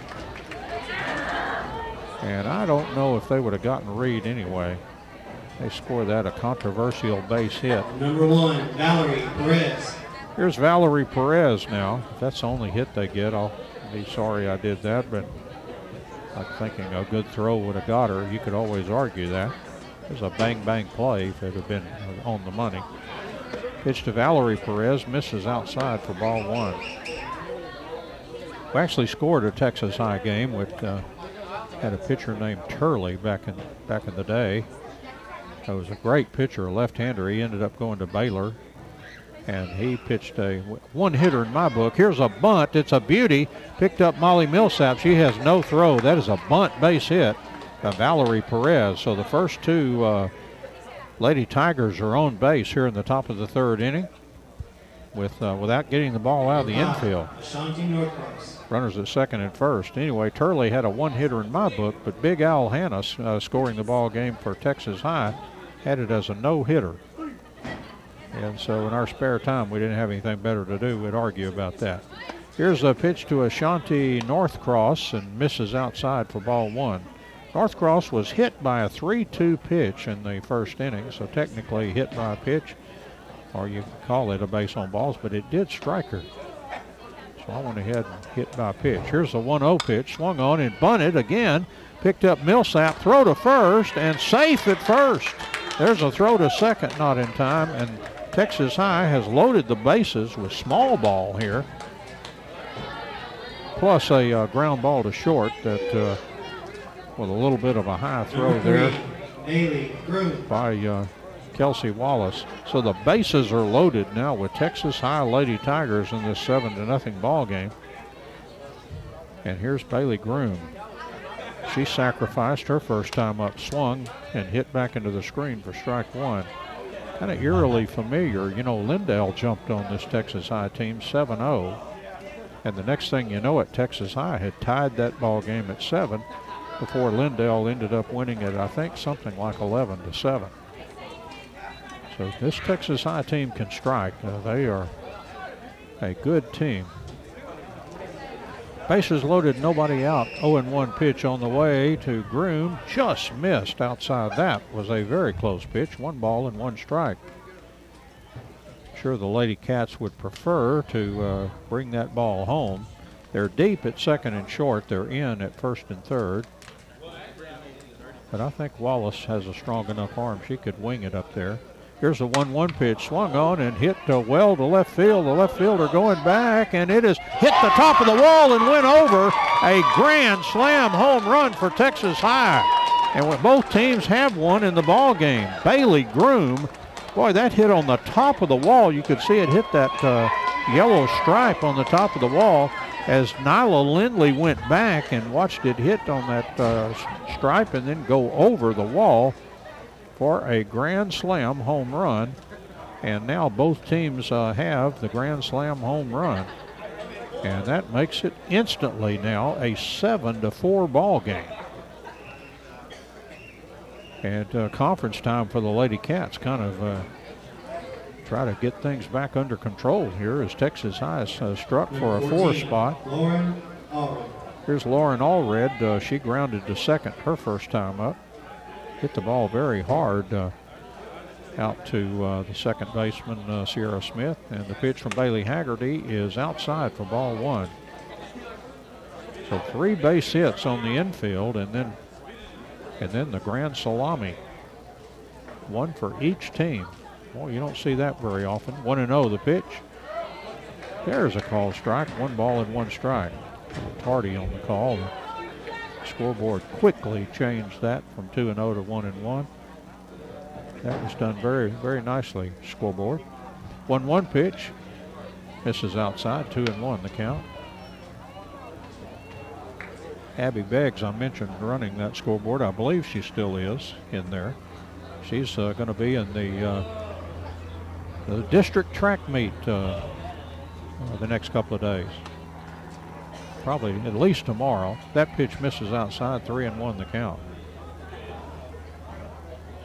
And I don't know if they would have gotten Reed anyway. They scored that a controversial base hit. Number 1, Valerie Perez. Here's Valerie Perez now. If that's the only hit they get, I'll be sorry I did that, but I'm thinking a good throw would have got her. You could always argue that. It was a bang-bang play if it had been on the money. Pitch to Valerie Perez, misses outside for ball 1. We actually scored a Texas High game with had a pitcher named Turley back in the day. It was a great pitcher, a left-hander. He ended up going to Baylor, and he pitched a one-hitter in my book. Here's a bunt. It's a beauty. Picked up Molly Millsap. She has no throw. That is a bunt base hit by Valerie Perez. So the first 2 Lady Tigers are on base here in the top of the 3rd inning without getting the ball out of the infield. Runners at second and first. Anyway, Turley had a one-hitter in my book, but Big Al Hannes, scoring the ball game for Texas High, had it as a no-hitter. And so in our spare time, we didn't have anything better to do. We'd argue about that. Here's a pitch to Ashanti Northcross and misses outside for ball 1. Northcross was hit by a 3-2 pitch in the first inning, so technically hit by a pitch, or you can call it a base on balls, but it did strike her. So I went ahead and hit by a pitch. Here's a 1-0 pitch, swung on and bunted again. Picked up Millsap, throw to first, and safe at first. There's a throw to second, not in time, and Texas High has loaded the bases with small ball here, plus a ground ball to short that with a little bit of a high throw there by Kelsey Wallace. So the bases are loaded now with Texas High Lady Tigers in this 7-0 ball game. And here's Bailey Groom. She sacrificed her first time up, swung and hit back into the screen for strike 1. Kind of eerily familiar. You know, Lindale jumped on this Texas High team 7-0. And the next thing you know it, Texas High had tied that ball game at 7 before Lindale ended up winning it, I think, something like 11-7. So this Texas High team can strike. They are a good team. Bases loaded, nobody out. 0-1 pitch on the way to Groom. Just missed outside. That was a very close pitch. 1 ball and 1 strike. Sure, the Lady Cats would prefer to bring that ball home. They're deep at second and short. They're in at first and third. But I think Wallace has a strong enough arm. She could wing it up there. Here's a 1-1 pitch, swung on and hit well to left field. The left fielder going back, and it has hit the top of the wall and went over. A grand slam home run for Texas High. And both teams have one in the ball game. Bailey Groom, boy, that hit on the top of the wall. You could see it hit that yellow stripe on the top of the wall as Nyla Lindley went back and watched it hit on that stripe and then go over the wall for a grand slam home run. And now both teams have the grand slam home run. And that makes it instantly now a 7-4 ball game. And conference time for the Lady Cats, kind of try to get things back under control here as Texas High struck for a 4 spot. Lauren Allred. Here's Lauren Allred. She grounded to second her first time up. Hit the ball very hard out to the second baseman, Sierra Smith. And the pitch from Bailey Haggerty is outside for ball 1. So 3 base hits on the infield, and then the grand salami. 1 for each team. Well, you don't see that very often. 1-0 the pitch. There's a called strike. 1 ball and 1 strike. Tardy on the call. The scoreboard quickly changed that from 2-0 to 1-1. That was done very, very nicely, scoreboard. 1-1 pitch. This is outside. 2-1 the count. Abby Beggs, I mentioned running that scoreboard. I believe she still is in there. She's going to be in the district track meet the next couple of days. Probably at least tomorrow. That pitch misses outside. 3-1 the count.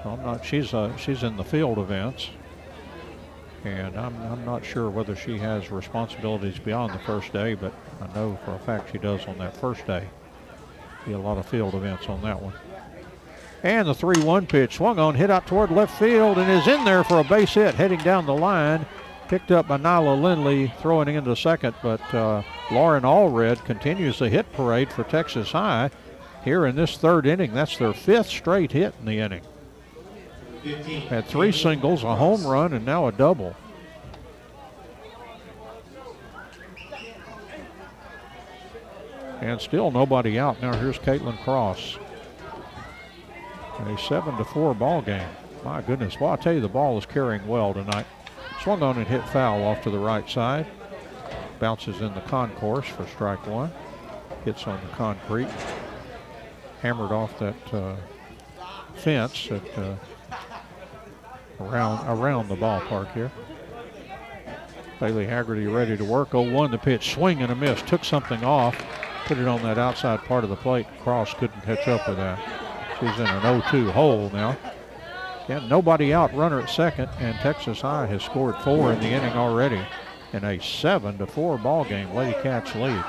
So I'm not. She's in the field events, and I'm not sure whether she has responsibilities beyond the first day, but I know for a fact she does on that first day. Be a lot of field events on that one. And the 3-1 pitch swung on, hit out toward left field, and is in there for a base hit heading down the line. Picked up by Nyla Lindley, throwing into second, but Lauren Allred continues the hit parade for Texas High here in this 3rd inning. That's their 5th straight hit in the inning. 15. Had 3 singles, a home run, and now a double. And still nobody out. Now here's Caitlin Cross. A 7-4 ball game. My goodness. Well, I'll tell you, the ball is carrying well tonight. Swung on and hit foul off to the right side. Bounces in the concourse for strike 1. Hits on the concrete. Hammered off that fence around the ballpark here. Bailey Haggerty ready to work. 0-1 the pitch. Swing and a miss. Took something off. Put it on that outside part of the plate. Cross couldn't catch up with that. She's in an 0-2 hole now. Again, nobody out, runner at second, and Texas High has scored 4 in the inning already in a 7-4 ball game. Lady Cats lead.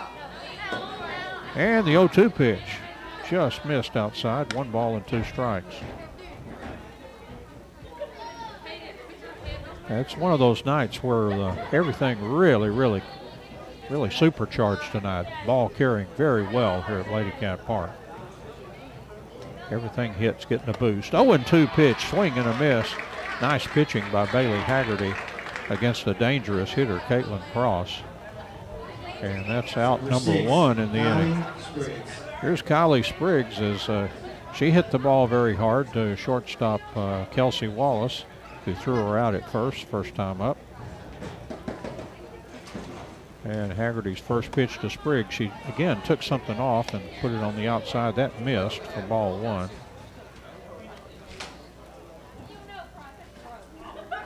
And the 0-2 pitch just missed outside. 1 ball and 2 strikes. It's one of those nights where everything really supercharged tonight. Ball carrying very well here at Lady Cat Park. Everything hits, getting a boost. 0-2 pitch, swing and a miss. Nice pitching by Bailey Haggerty against a dangerous hitter, Caitlin Cross. And that's out number 1 in the inning. Here's Kylie Spriggs as she hit the ball very hard to shortstop Kelsey Wallace, who threw her out at first time up. And Haggerty's first pitch to Spriggs, she again took something off and put it on the outside. That missed for ball 1.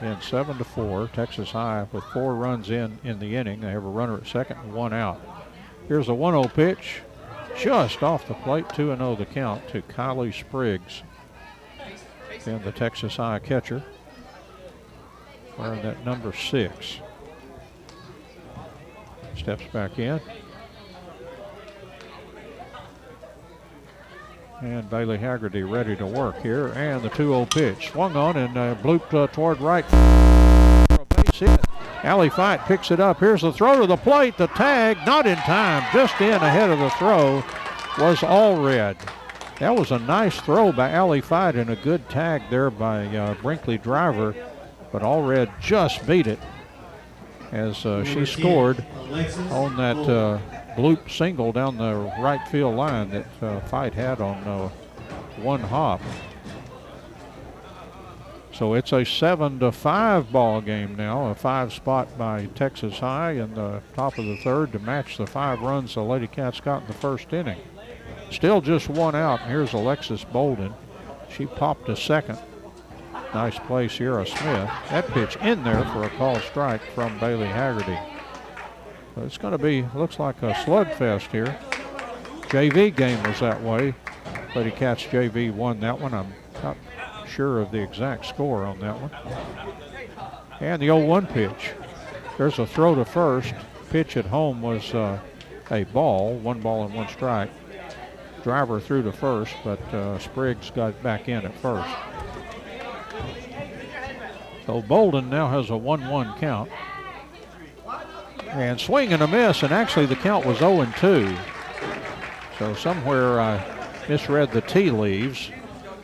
And 7-4, Texas High with 4 runs in the inning. They have a runner at second and 1 out. Here's a 1-0 pitch, just off the plate. 2-0 the count to Kylie Spriggs. And the Texas High catcher wearing that number 6. Steps back in. And Bailey Haggerty ready to work here. And the 2-0 pitch. Swung on and blooped toward right for a base hit. Allie Fight picks it up. Here's the throw to the plate. The tag, not in time. Just in ahead of the throw was Allred. That was a nice throw by Allie Fight and a good tag there by Brinkley Driver, but Allred just beat it as she scored on that bloop single down the right field line that Fight had on one hop. So it's a 7-5 ball game now. A 5 spot by Texas High in the top of the third to match the 5 runs the Lady Cats got in the first inning. Still just 1 out. Here's Alexis Bolden. She popped a second. Nice play, Sierra Smith. That pitch in there for a called strike from Bailey Haggerty. So it's going to be, looks like a slugfest here. JV game was that way. Lady Cats JV won that one. I'm not sure of the exact score on that one. And the 0-1 pitch. There's a throw to first. Pitch at home was a ball, 1 ball and 1 strike. Driver threw to first, but Spriggs got back in at first. So Bolden now has a 1-1 count. And swing and a miss, and actually the count was 0-2. So somewhere I misread the tea leaves.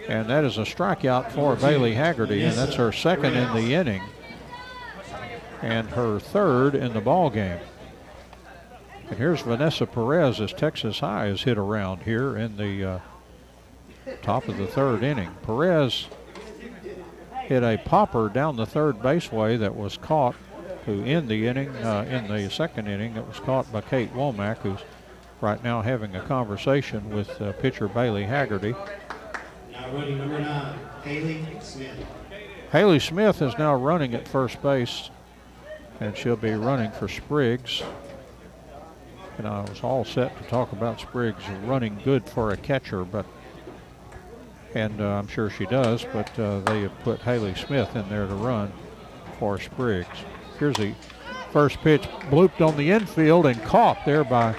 And that is a strikeout for Bailey Haggerty, and that's her second in the inning and her third in the ball game. And here's Vanessa Perez as Texas High is hit around here in the top of the third inning. Perez hit a popper down the third baseway that was caught to end the inning. In the second inning, it was caught by Kate Womack, who's right now having a conversation with pitcher Bailey Haggerty. Running number 9, Haley Smith. Haley Smith is now running at first base, and she'll be running for Spriggs. And I was all set to talk about Spriggs running good for a catcher, and I'm sure she does, but they have put Haley Smith in there to run for Spriggs. Here's the first pitch, blooped on the infield and caught there by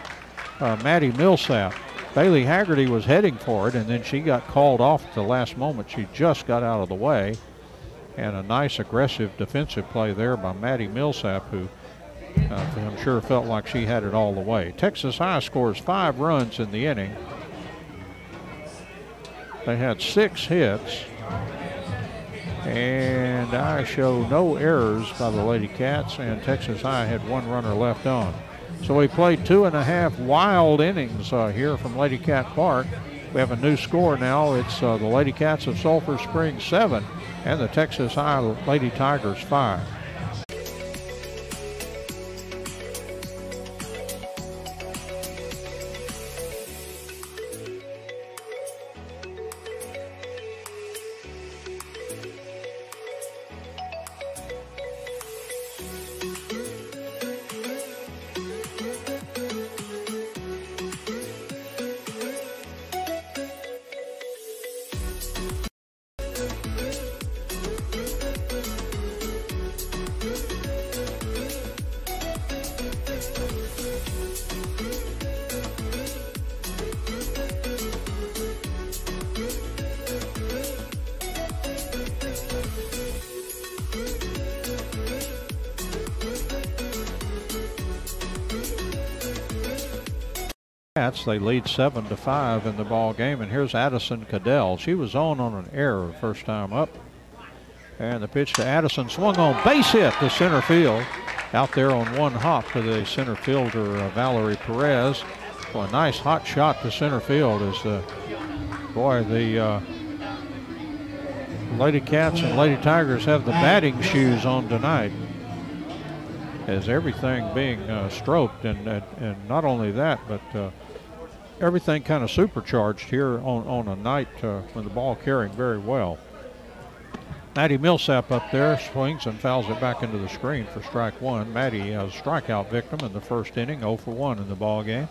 Maddie Millsap. Bailey Haggerty was heading for it, and then she got called off at the last moment. She just got out of the way. And a nice aggressive defensive play there by Maddie Millsap, who I'm sure felt like she had it all the way. Texas High scores 5 runs in the inning. They had 6 hits. And I show no errors by the Lady Cats, and Texas High had 1 runner left on. So we played 2.5 wild innings here from Lady Cat Park. We have a new score now. It's the Lady Cats of Sulphur Springs 7 and the Texas High Lady Tigers 5. They lead 7-5 in the ball game, and here's Addison Cadell. She was on an error first time up, and the pitch to Addison swung on, base hit to center field. Out there on one hop to the center fielder Valerie Perez. Well, a nice hot shot to center field as the Lady Cats and Lady Tigers have the batting shoes on tonight, as everything being stroked, and not only that, but everything kind of supercharged here on a night when the ball carrying very well. Maddie Millsap up there swings and fouls it back into the screen for strike 1. Maddie has a strikeout victim in the first inning, 0 for 1 in the ball game.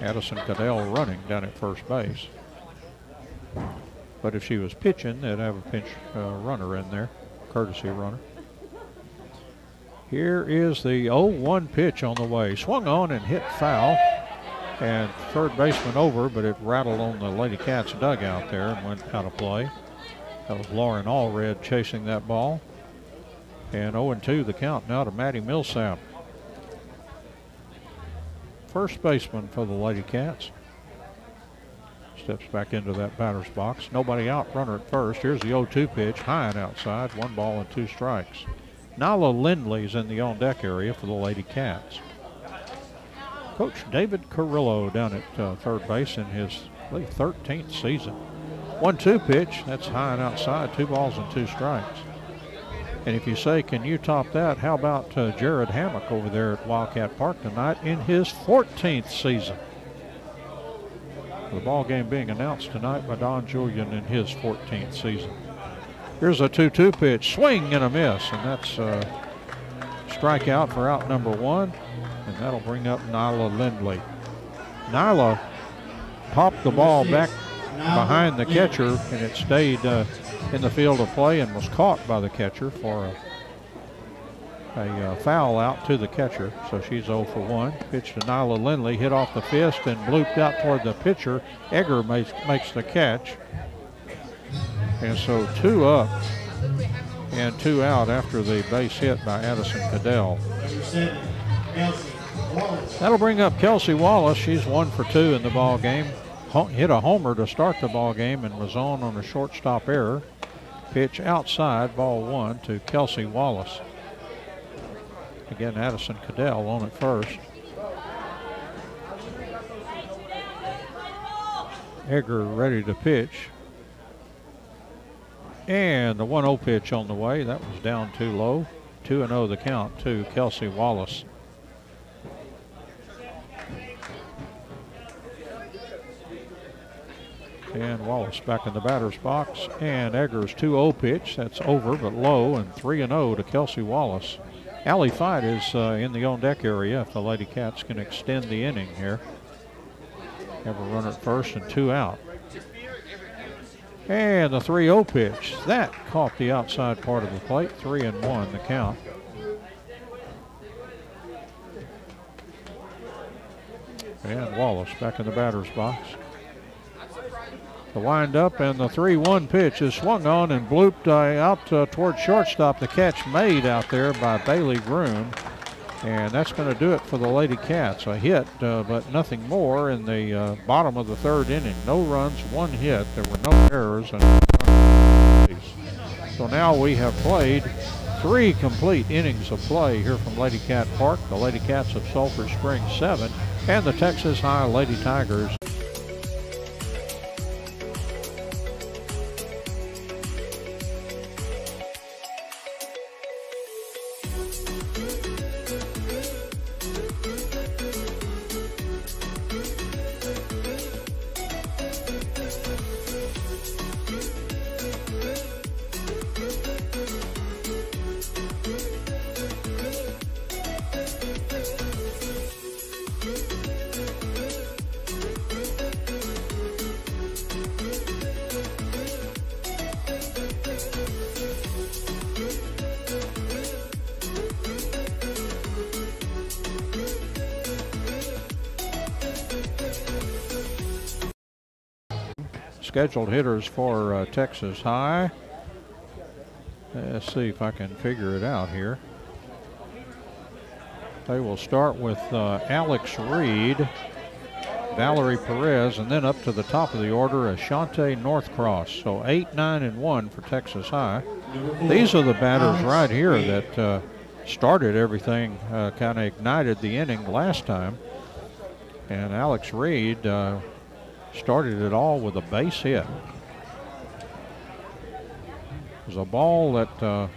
Addison Cadell running down at first base. But if she was pitching, they'd have a pinch runner in there, courtesy runner. Here is the 0-1 pitch on the way. Swung on and hit foul. And third baseman over, but it rattled on the Lady Cats dugout there and went out of play. That was Lauren Allred chasing that ball. And 0-2 the count now to Maddie Millsap. First baseman for the Lady Cats. Steps back into that batter's box. Nobody out, runner at first. Here's the 0-2 pitch, high and outside, 1 ball and 2 strikes. Nyla Lindley's in the on-deck area for the Lady Cats. Coach David Carrillo down at third base in his, I believe, 13th season. 1-2 pitch, that's high and outside, 2 balls and 2 strikes. And if you say, can you top that, how about Jared Hammock over there at Wildcat Park tonight in his 14th season? The ball game being announced tonight by Don Julian in his 14th season. Here's a 2-2 pitch, swing and a miss, and that's strikeout for out number 1, and that'll bring up Nyla Lindley. Nyla popped the ball back behind the catcher, and it stayed in the field of play and was caught by the catcher for a foul out to the catcher. So she's 0 for 1. Pitch to Nyla Lindley, hit off the fist and blooped out toward the pitcher. Egger makes the catch. And so 2 up and 2 out after the base hit by Addison Cadell. That'll bring up Kelsey Wallace. She's 1 for 2 in the ball game. Hit a homer to start the ball game and was on a shortstop error. Pitch outside, ball 1 to Kelsey Wallace. Again, Addison Cadell on at first. Egger ready to pitch. And the 1-0 pitch on the way. That was down too low. 2-0 the count to Kelsey Wallace. And Wallace back in the batter's box. And Egger's 2-0 pitch. That's over but low, and 3-0 to Kelsey Wallace. Allie Fight is in the on-deck area if the Lady Cats can extend the inning here. Have a runner at first and 2 out. And the 3-0 pitch. That caught the outside part of the plate. 3-1 the count. And Wallace back in the batter's box. The wind-up and the 3-1 pitch is swung on and blooped out toward shortstop. The catch made out there by Bailey Groom. And that's going to do it for the Lady Cats. A hit, but nothing more in the bottom of the 3rd inning. No runs, 1 hit. There were no errors. So now we have played 3 complete innings of play here from Lady Cat Park. The Lady Cats of Sulphur Springs 7 and the Texas High Lady Tigers. Scheduled hitters for Texas High. Let's see if I can figure it out here. They will start with Alex Reed, Valerie Perez, and then up to the top of the order, Ashante Northcross. So 8, 9, and 1 for Texas High. These are the batters right here that started everything, kind of ignited the inning last time. And Alex Reed started it all with a base hit. It was a ball that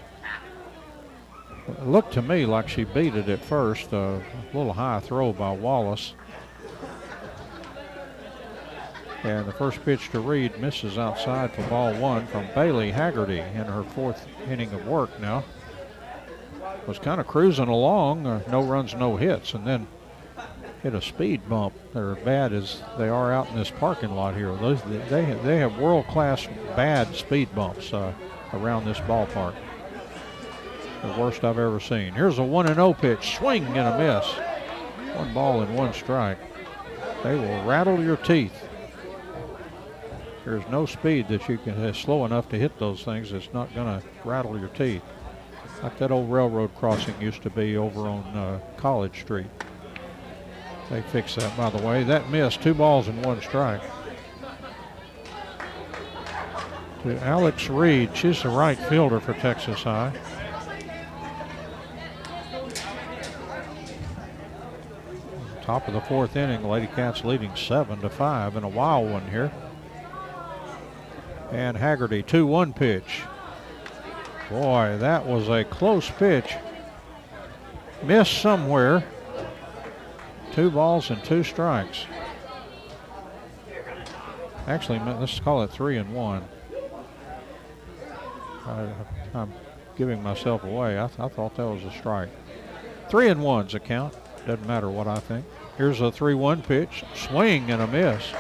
looked to me like she beat it at first. A little high throw by Wallace. And the first pitch to Reed misses outside for ball 1 from Bailey Haggerty in her 4th inning of work now. Was kind of cruising along, no runs, no hits, and then hit a speed bump. They're as bad as they are out in this parking lot here. They have world-class bad speed bumps around this ballpark. The worst I've ever seen. Here's a 1-0 pitch, swing and a miss. 1 ball and 1 strike. They will rattle your teeth. There's no speed that you can have slow enough to hit those things that's not going to rattle your teeth. Like that old railroad crossing used to be over on College Street. They fixed that, by the way. That missed, 2 balls and 1 strike. to Alex Reed. She's the right fielder for Texas High. Top of the fourth inning, Lady Cats leading 7-5 in a wild one here. And Haggerty, 2-1 pitch. Boy, that was a close pitch. Missed somewhere. 2 balls and 2 strikes. Actually, let's call it 3-1. I'm giving myself away. I thought that was a strike. 3-1's a count. Doesn't matter what I think. Here's a 3-1 pitch. Swing and a miss.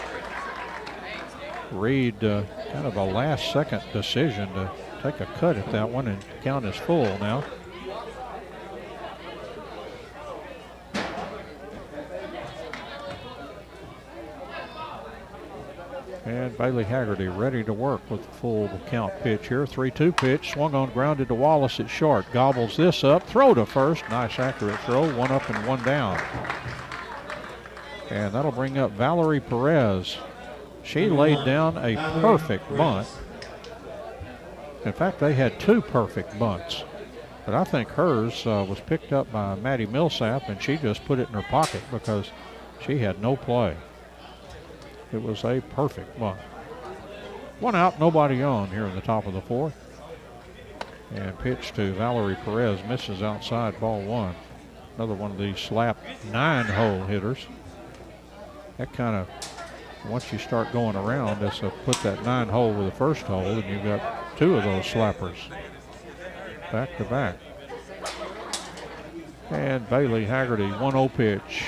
Reed, kind of a last-second decision to take a cut at that one, and count is full now. And Bailey Haggerty ready to work with the full count pitch here. 3-2 pitch, swung on, grounded to Wallace at short. Gobbles this up, throw to first. Nice accurate throw, 1 up and 1 down. And that'll bring up Valerie Perez. She laid down a perfect bunt. In fact, they had 2 perfect bunts. But I think hers was picked up by Maddie Millsap, and she just put it in her pocket because she had no play. It was a perfect bunt. 1 out, nobody on here in the top of the fourth. And pitch to Valerie Perez, misses outside, ball 1. Another one of these slap 9-hole hitters. That kind of, once you start going around, it's a put that 9-hole with the first hole, and you've got 2 of those slappers back to back. And Bailey Haggerty, 1-0 pitch.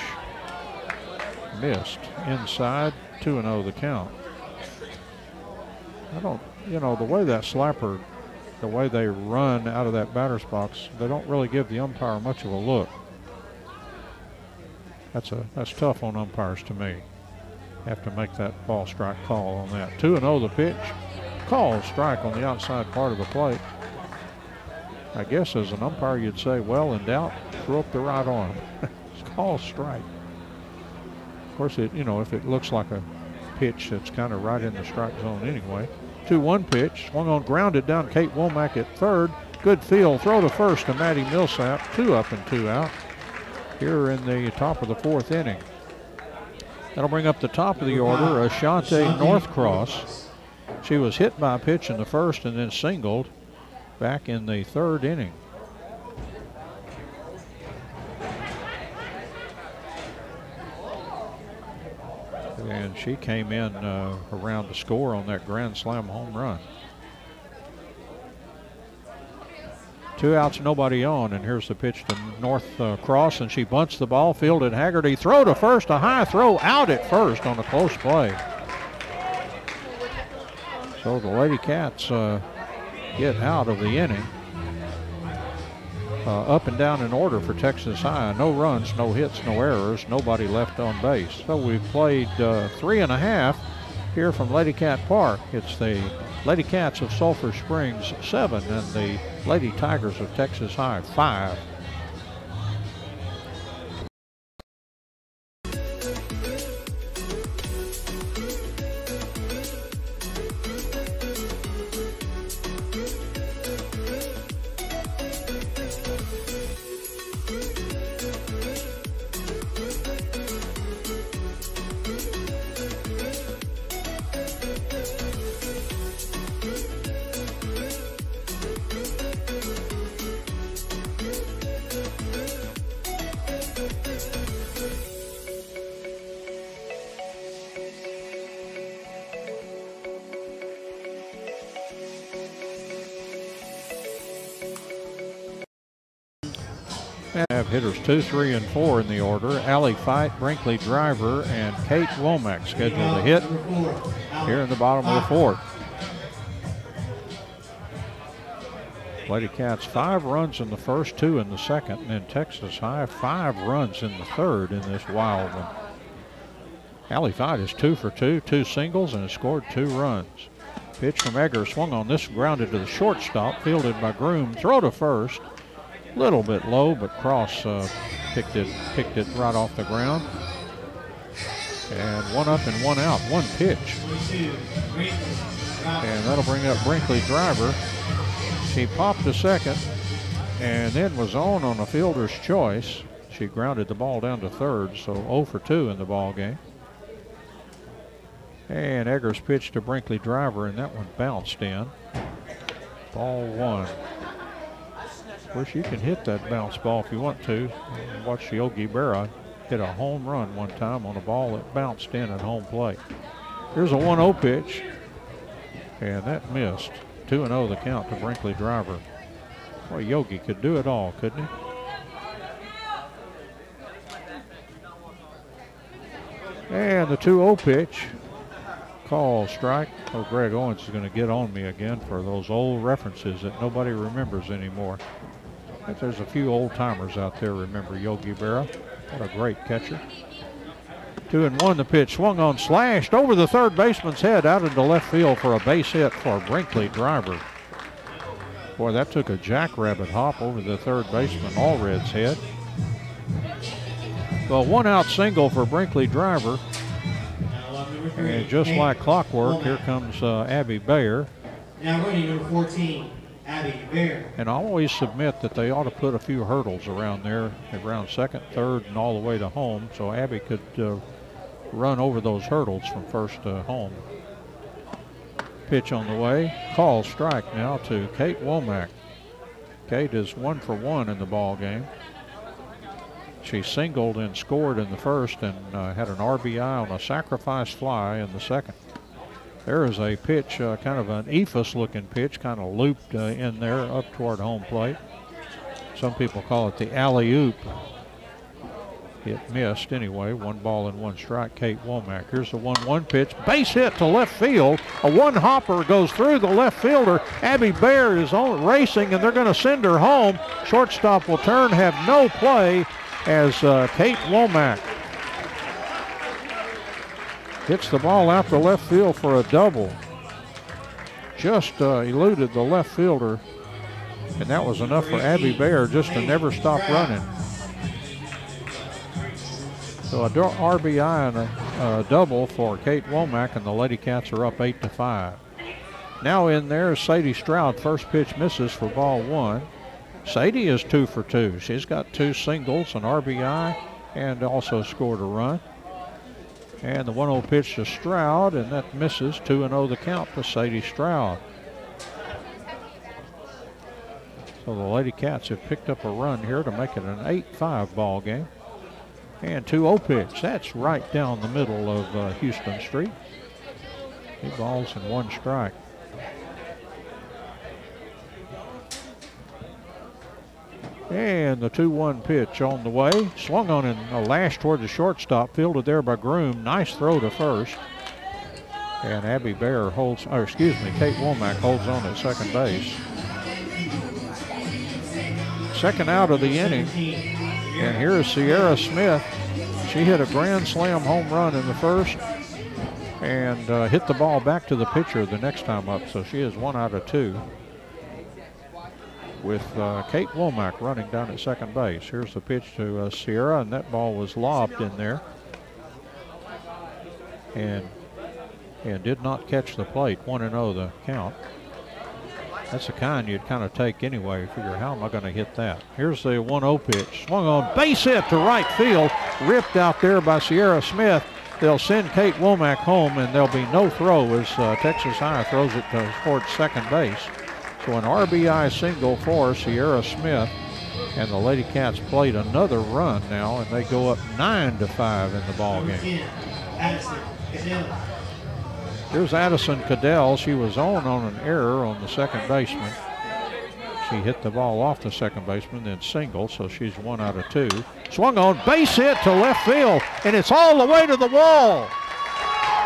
Missed inside, 2-0 the count. I don't, the way that slapper, the way they run out of that batter's box, they don't really give the umpire much of a look. That's tough on umpires to me. Have to make that ball strike call on that. 2-0 the pitch. Call strike on the outside part of the plate. I guess as an umpire you'd say, well, in doubt, throw up the right arm. It's called strike. Of course, if it looks like a pitch that's kind of right in the strike zone anyway. 2-1 pitch, swung on, grounded down Kate Womack at third. Good field, throw to first to Maddie Millsap. 2 up and 2 out here in the top of the fourth inning. That'll bring up the top of the order, Ashante Northcross. She was hit by a pitch in the first and then singled back in the third inning. And she came in around to score on that grand slam home run. 2 outs, nobody on, and here's the pitch to Northcross, and she bunts the ball, fielded Haggerty, throw to first, a high throw out at first on a close play. So the Lady Cats get out of the inning. Up and down in order for Texas High. No runs, no hits, no errors, nobody left on base. So we've played 3.5 here from Lady Cat Park. It's the Lady Cats of Sulphur Springs 7 and the Lady Tigers of Texas High 5. Have hitters 2, 3, and 4 in the order. Allie Fight, Brinkley Driver, and Kate Womack scheduled to hit here in the bottom of the fourth. Lady Cats 5 runs in the first, 2 in the second, and then Texas High 5 runs in the third in this wild one. Allie Fight is 2 for 2, 2 singles, and has scored 2 runs. Pitch from Egger, swung on this, grounded to the shortstop, fielded by Groom, throw to first. Little bit low, but Cross picked it right off the ground. And 1 up and 1 out, 1 pitch. And that'll bring up Brinkley Driver. She popped to second and then was on a fielder's choice. She grounded the ball down to third, so 0 for 2 in the ball game. And Eggers pitched to Brinkley Driver, and that one bounced in. Ball 1. Of course, you can hit that bounce ball if you want to. Watch Yogi Berra hit a home run one time on a ball that bounced in at home plate. Here's a 1-0 pitch, and that missed. 2-0 the count to Brinkley Driver. Boy, Yogi could do it all, couldn't he? And the 2-0 pitch. Call strike. Oh, Greg Owens is going to get on me again for those old references that nobody remembers anymore. I think there's a few old timers out there remember Yogi Berra. What a great catcher. 2-1 the pitch. Swung on, slashed over the third baseman's head out into left field for a base hit for Brinkley Driver. Boy, that took a jackrabbit hop over the third baseman Allred's head. Well, 1-out single for Brinkley Driver. And just like clockwork, here comes Abby Bayer. Now running number 14, Abby Bayer. And I always submit that they ought to put a few hurdles around there, around second, third, and all the way to home, so Abby could run over those hurdles from first to home. Pitch on the way. Call strike now to Kate Womack. Kate is 1 for 1 in the ball game. She singled and scored in the first and had an RBI on a sacrifice fly in the second. There is a pitch, kind of an ephus looking pitch, kind of looped in there up toward home plate. Some people call it the alley-oop. It missed anyway. 1 ball and 1 strike, Kate Womack. Here's the 1-1 pitch. Base hit to left field. A one-hopper goes through the left fielder. Abby Bayer is on racing, and they're going to send her home. Shortstop will turn, have no play, as Kate Womack hits the ball out to left field for a double. Just eluded the left fielder, and that was enough for Abby Bayer just to never stop running. So a RBI and a double for Kate Womack, and the Lady Cats are up 8-5. Now in there is Sadie Stroud. First pitch misses for ball 1. Sadie is 2 for 2. She's got 2 singles, an RBI, and also scored a run. And the 1-0 pitch to Stroud, and that misses. 2-0 the count to Sadie Stroud. So the Lady Cats have picked up a run here to make it an 8-5 ball game. And 2-0 pitch. That's right down the middle of Houston Street. 2 balls and 1 strike. And the 2-1 pitch on the way. Swung on and a lash toward the shortstop. Fielded there by Groom. Nice throw to first. And Abby Bayer holds, or excuse me, Kate Womack holds on at second base. Second out of the inning. And here is Sierra Smith. She hit a grand slam home run in the first and hit the ball back to the pitcher the next time up. So she is 1 out of 2. With Kate Womack running down at second base. Here's the pitch to Sierra, and that ball was lobbed in there and did not catch the plate. 1-0 the count. That's the kind you'd kind of take anyway. Figure, how am I going to hit that? Here's the 1-0 pitch. Swung on, base hit to right field. Ripped out there by Sierra Smith. They'll send Kate Womack home, and there'll be no throw as Texas High throws it towards second base. So an RBI single for Sierra Smith, and the Lady Cats played another run now, and they go up 9-5 in the ball game. Here's Addison Cadell. She was on an error on the second baseman. She hit the ball off the second baseman, then single, so she's 1 out of 2. Swung on, base hit to left field, and it's all the way to the wall.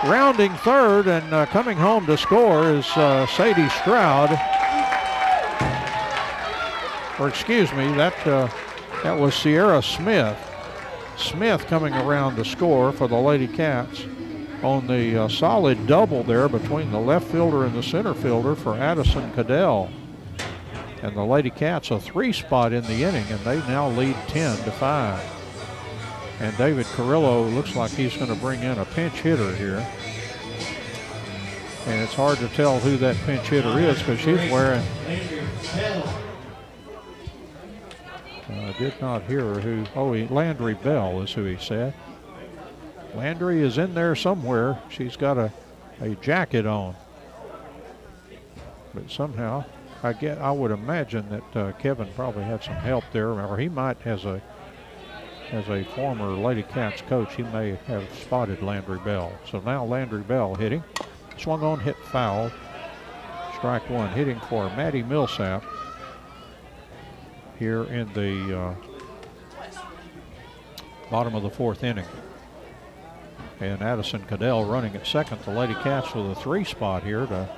Rounding third and coming home to score is Sadie Stroud. Or excuse me, that was Sierra Smith. Smith coming around to score for the Lady Cats on the solid double there between the left fielder and the center fielder for Addison Cadell. And the Lady Cats a 3-spot in the inning, and they now lead 10-5. And David Carrillo looks like he's going to bring in a pinch hitter here. And it's hard to tell who that pinch hitter is because she's wearing. I did not hear who. Oh, Landry Bell is who he said. Landry is in there somewhere. She's got a jacket on. But somehow, I would imagine that Kevin probably had some help there, or he might, as a former Lady Cats coach, he may have spotted Landry Bell. So now Landry Bell hitting. Swung on, hit foul. Strike one, hitting for Maddie Millsap here in the bottom of the fourth inning. And Addison Cadell running at second. The Lady Cats with a 3 spot here to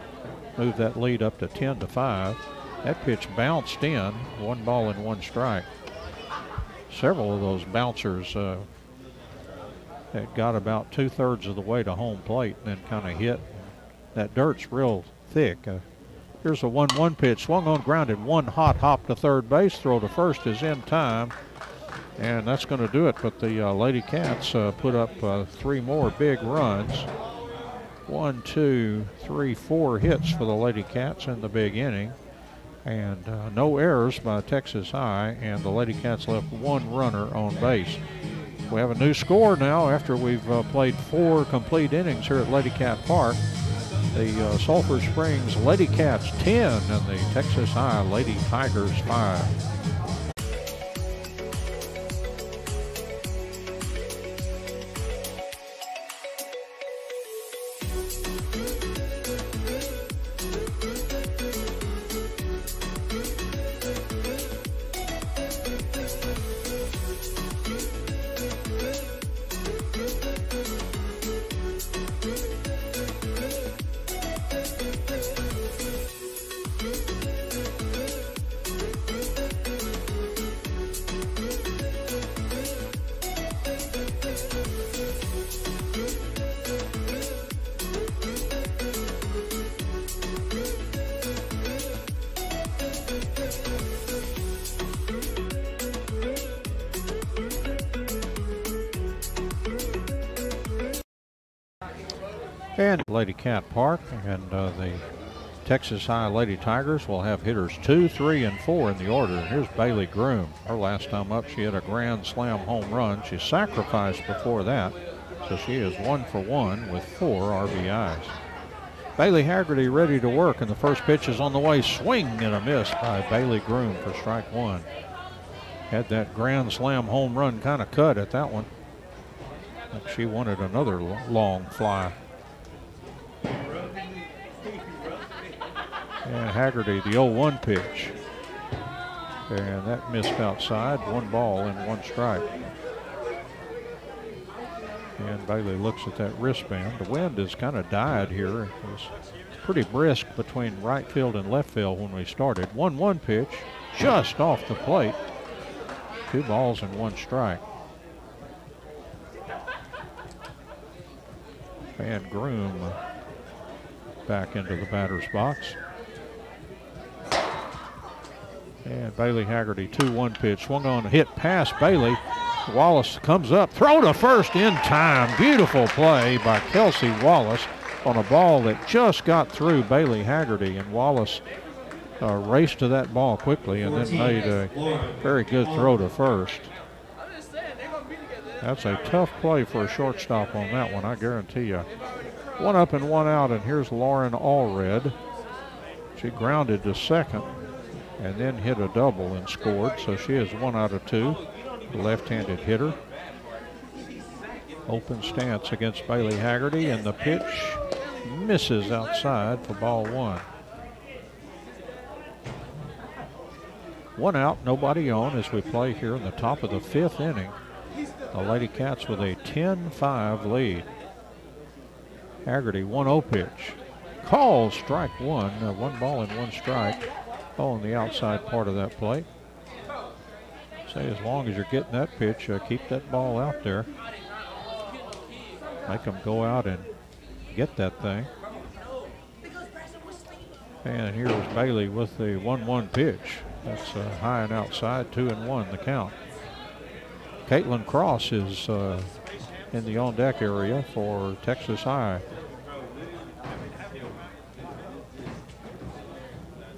move that lead up to 10-5. That pitch bounced in, 1 ball and 1 strike. Several of those bouncers that got about 2/3 of the way to home plate and then kind of hit. That dirt's real thick. Here's a 1-1 pitch, swung on, grounded, 1 hot hop to third base. Throw to first is in time, and that's going to do it. But the Lady Cats put up 3 more big runs. 1, 2, 3, 4 hits for the Lady Cats in the big inning, and no errors by Texas High, and the Lady Cats left 1 runner on base. We have a new score now after we've played 4 complete innings here at Lady Cat Park. The Sulphur Springs Lady Cats 10 and the Texas High Lady Tigers 5. And Lady Cat Park, and the Texas High Lady Tigers will have hitters 2, 3, and 4 in the order. And here's Bailey Groom. Her last time up, she hit a grand slam home run. She sacrificed before that, so she is 1 for 1 with 4 RBIs. Bailey Haggerty ready to work, and the first pitch is on the way. Swing and a miss by Bailey Groom for strike 1. Had that grand slam home run kind of cut at that one. Like she wanted another long fly. And Haggerty, the 0-1 pitch. And that missed outside. 1 ball and 1 strike. And Bailey looks at that wristband. The wind has kind of died here. It was pretty brisk between right field and left field when we started. 1-1 pitch, just off the plate. 2 balls and 1 strike. And Groom back into the batter's box. And Bailey Haggerty, 2-1 pitch, swung on, hit past Bailey. Wallace comes up, throw to first in time. Beautiful play by Kelsey Wallace on a ball that just got through Bailey Haggerty, and Wallace raced to that ball quickly and then made a very good throw to first. That's a tough play for a shortstop on that one, I guarantee you. 1 up and 1 out, and here's Lauren Allred. She grounded to second and then hit a double and scored, so she is 1 out of 2. Left-handed hitter. Open stance against Bailey Haggerty, and the pitch misses outside for ball 1. 1 out, nobody on as we play here in the top of the 5th inning. The Lady Cats with a 10-5 lead. Haggerty, 1-0 pitch. Called strike 1, 1 ball and 1 strike. On the outside part of that plate. Say as long as you're getting that pitch, keep that ball out there. Make them go out and get that thing. And here's Bailey with the 1-1 pitch. That's high and outside, 2-1 the count. Caitlin Cross is in the on-deck area for Texas High.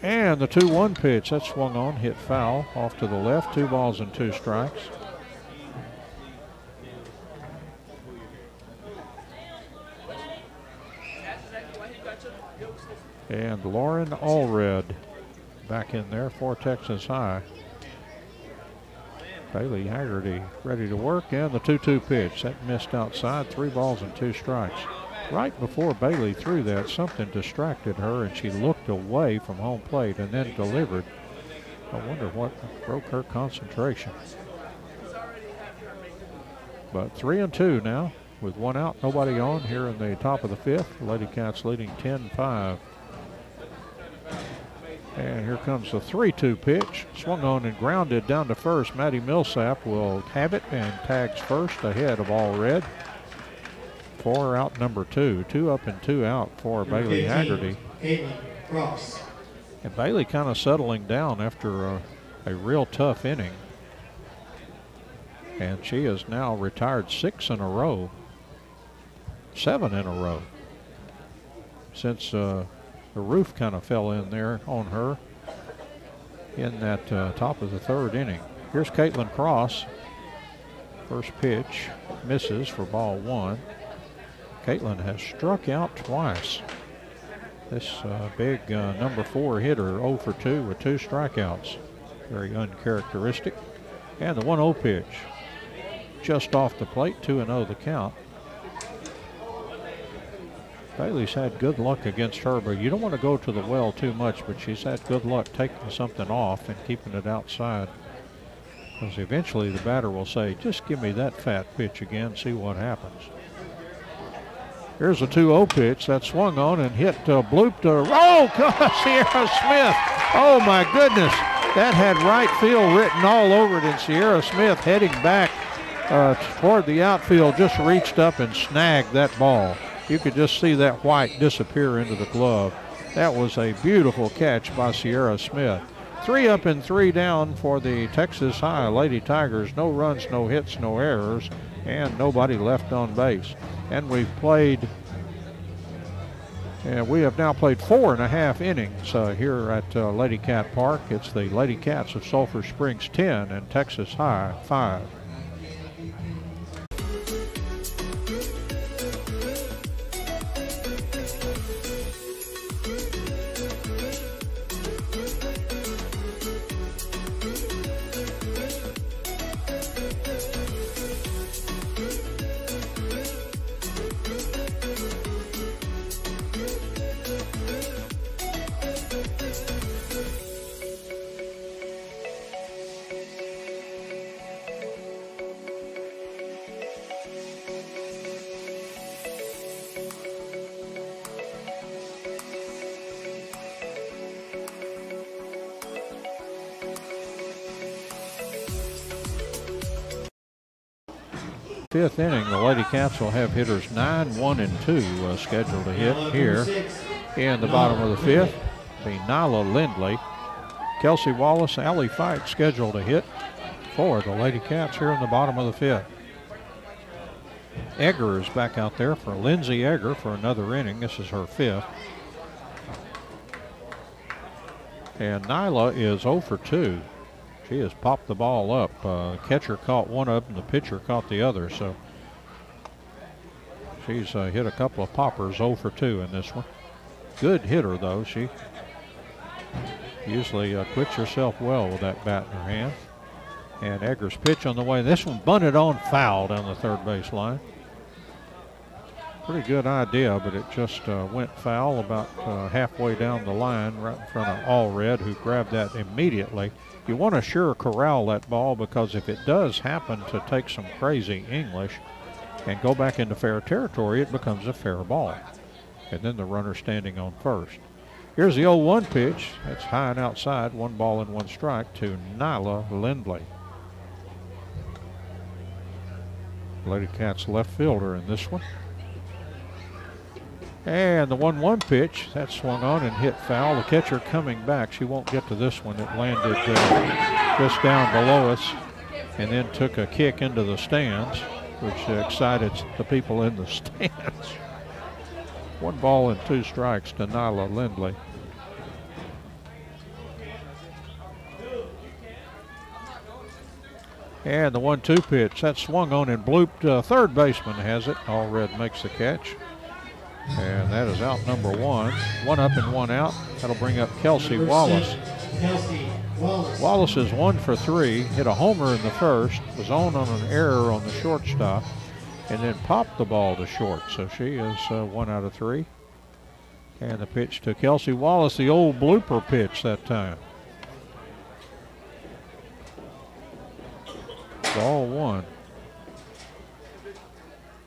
And the 2-1 pitch, that swung on, hit foul, off to the left, 2 balls and 2 strikes. And Lauren Allred back in there for Texas High. Bailey Haggerty ready to work, and the 2-2 pitch. That missed outside, 3 balls and 2 strikes. Right before Bailey threw that, something distracted her, and she looked away from home plate and then delivered. I wonder what broke her concentration. But 3-2 now, with 1 out, nobody on here in the top of the 5th. Lady Cats leading 10-5. And here comes the 3-2 pitch. Swung on and grounded down to first. Maddie Millsap will have it and tags first ahead of Allred. 4 out number 2. 2 up and 2 out for Bailey Haggerty. And Bailey kind of settling down after a real tough inning. And she has now retired 6 in a row. 7 in a row. Since the roof kind of fell in there on her in that top of the 3rd inning. Here's Caitlin Cross. First pitch misses for ball 1. Caitlin has struck out twice. This big number 4 hitter 0 for 2 with 2 strikeouts. Very uncharacteristic. And the 1-0 pitch. Just off the plate, 2-0 the count. Bailey's had good luck against her, but you don't want to go to the well too much, but she's had good luck taking something off and keeping it outside. Because eventually the batter will say, just give me that fat pitch again, see what happens. Here's a 2-0 pitch that swung on and hit blooped. Sierra Smith. Oh my goodness. That had right field written all over it, and Sierra Smith heading back toward the outfield just reached up and snagged that ball. You could just see that white disappear into the glove. That was a beautiful catch by Sierra Smith. 3 up and 3 down for the Texas High Lady Tigers. No runs, no hits, no errors, and nobody left on base. And we have now played 4.5 innings here at Lady Cat Park. It's the Lady Cats of Sulphur Springs 10 and Texas High 5. Fifth inning, the Lady Cats will have hitters 9, 1, and 2 scheduled to hit here in the bottom of the 5th. Be Nyla Lindley, Kelsey Wallace, Allie Fike scheduled to hit for the Lady Cats here in the bottom of the 5th. Egger is back out there for Lindsay Egger for another inning. This is her 5th. And Nyla is 0 for 2. She has popped the ball up. The catcher caught one of them, the pitcher caught the other, so she's hit a couple of poppers, 0 for 2 in this one. Good hitter, though. She usually quits herself well with that bat in her hand. And Egger's pitch on the way. This one bunted on foul down the third base line. Pretty good idea, but it just went foul about halfway down the line right in front of Allred, who grabbed that immediately. You want to sure corral that ball, because if it does happen to take some crazy English and go back into fair territory, it becomes a fair ball. And then the runner standing on first. Here's the 0-1 pitch. That's high and outside, 1 ball and 1 strike to Nyla Lindley. Lady Cats left fielder in this one. And the 1-1 pitch, that swung on and hit foul. The catcher coming back. She won't get to this one. It landed just down below us and then took a kick into the stands, which excited the people in the stands. 1 ball and 2 strikes to Nyla Lindley. And the 1-2 pitch, that swung on and blooped. Third baseman has it. Allred makes the catch. And that is out number 1. 1 up and 1 out. That'll bring up Kelsey Wallace. Wallace is 1 for 3. Hit a homer in the first. Was on an error on the shortstop. And then popped the ball to short. So she is 1 out of 3. And the pitch to Kelsey Wallace, the old blooper pitch that time. Ball 1.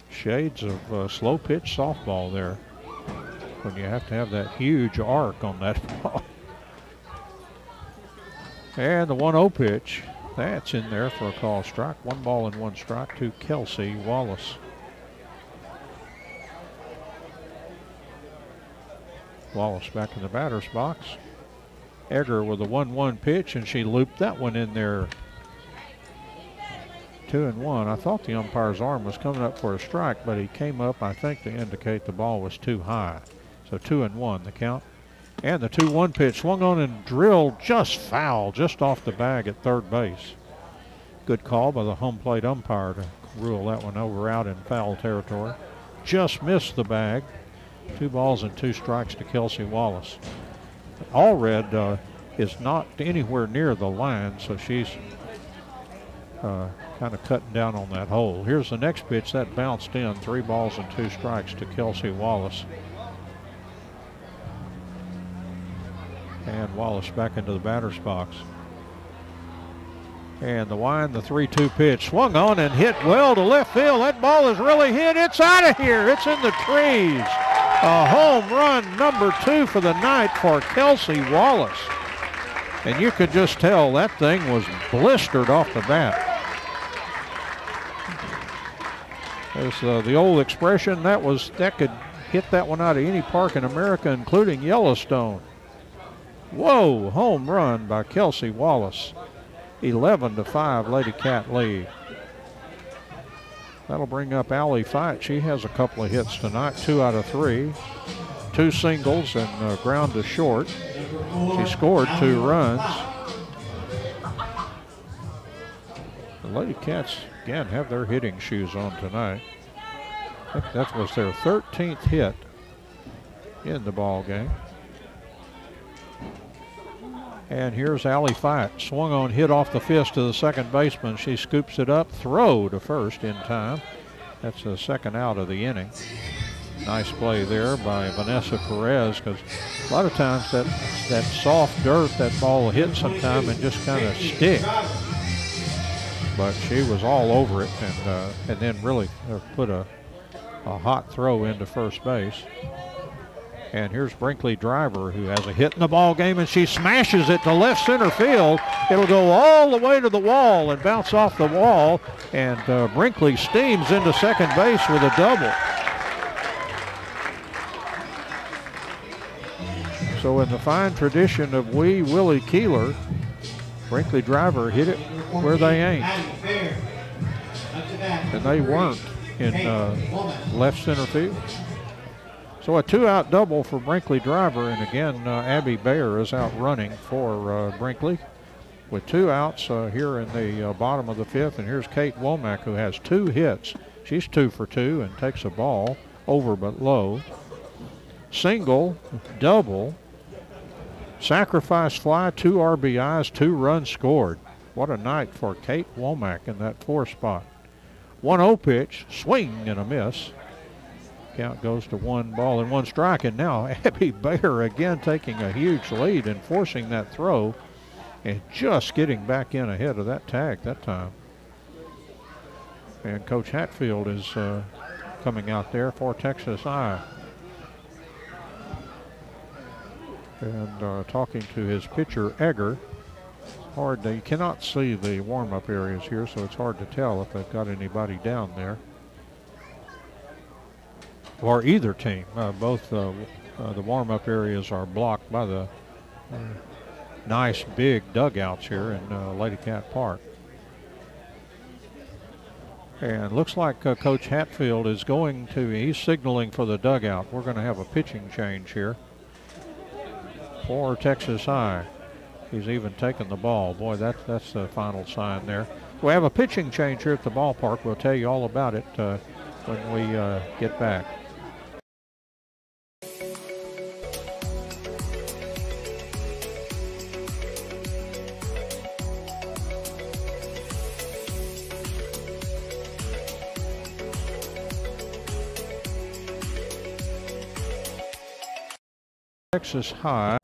Shades of slow pitch softball there when you have to have that huge arc on that ball. And the 1-0 pitch, that's in there for a call strike. 1 ball and 1 strike to Kelsey Wallace. Wallace back in the batter's box. Egger with a 1-1 pitch, and she looped that one in there. 2-1. I thought the umpire's arm was coming up for a strike, but he came up, I think, to indicate the ball was too high. So 2-1 the count. And the 2-1 pitch swung on and drilled just foul, just off the bag at third base. Good call by the home plate umpire to rule that one over out in foul territory. Just missed the bag. 2 balls and 2 strikes to Kelsey Wallace. Allred is not anywhere near the line, so she's kind of cutting down on that hole. Here's the next pitch that bounced in. 3 balls and 2 strikes to Kelsey Wallace. And Wallace back into the batter's box. And the wind, the 3-2 pitch swung on and hit well to left field. That ball is really hit. It's out of here. It's in the trees. A home run number 2 for the night for Kelsey Wallace. And you could just tell that thing was blistered off the bat. There's the old expression, that could hit that one out of any park in America, including Yellowstone. Whoa, home run by Kelsey Wallace. 11-5 Lady Cat lead. That'll bring up Allie Fight. She has a couple of hits tonight, 2 out of 3. 2 singles and ground to short. She scored 2 runs. The Lady Cats, again, have their hitting shoes on tonight. I think that was their 13th hit in the ball game. And here's Allie Fight. Swung on, hit off the fist to the second baseman. She scoops it up, throw to first in time. That's the second out of the inning. Nice play there by Vanessa Perez, because a lot of times that soft dirt, that ball will hit sometime and just kind of stick. But she was all over it and then really put a hot throw into first base. And here's Brinkley Driver, who has a hit in the ball game, and she smashes it to left center field. It'll go all the way to the wall and bounce off the wall, and Brinkley steams into second base with a double. So in the fine tradition of wee Willie Keeler, Brinkley Driver hit it where they ain't. And they weren't in left center field. So a 2-out double for Brinkley Driver, and again, Abby Bayer is out running for Brinkley with 2 outs here in the bottom of the 5th. And here's Kate Womack, who has 2 hits. She's 2 for 2 and takes a ball over but low. Single, double, sacrifice fly, 2 RBIs, 2 runs scored. What a night for Kate Womack in that 4 spot. 1-0 pitch, swing and a miss. Count goes to 1 ball and 1 strike, and now Abby Bayer again taking a huge lead and forcing that throw and just getting back in ahead of that tag that time. And Coach Hatfield is coming out there for Texas I. And talking to his pitcher, Egger. You cannot see the warm-up areas here, so it's hard to tell if they've got anybody down there. Or either team. Both the warm-up areas are blocked by the nice big dugouts here in Lady Cat Park. And looks like Coach Hatfield is he's signaling for the dugout. We're going to have a pitching change here for Texas I. He's even taken the ball. Boy, that's the final sign there. We have a pitching change here at the ballpark. We'll tell you all about it when we get back. Texas High.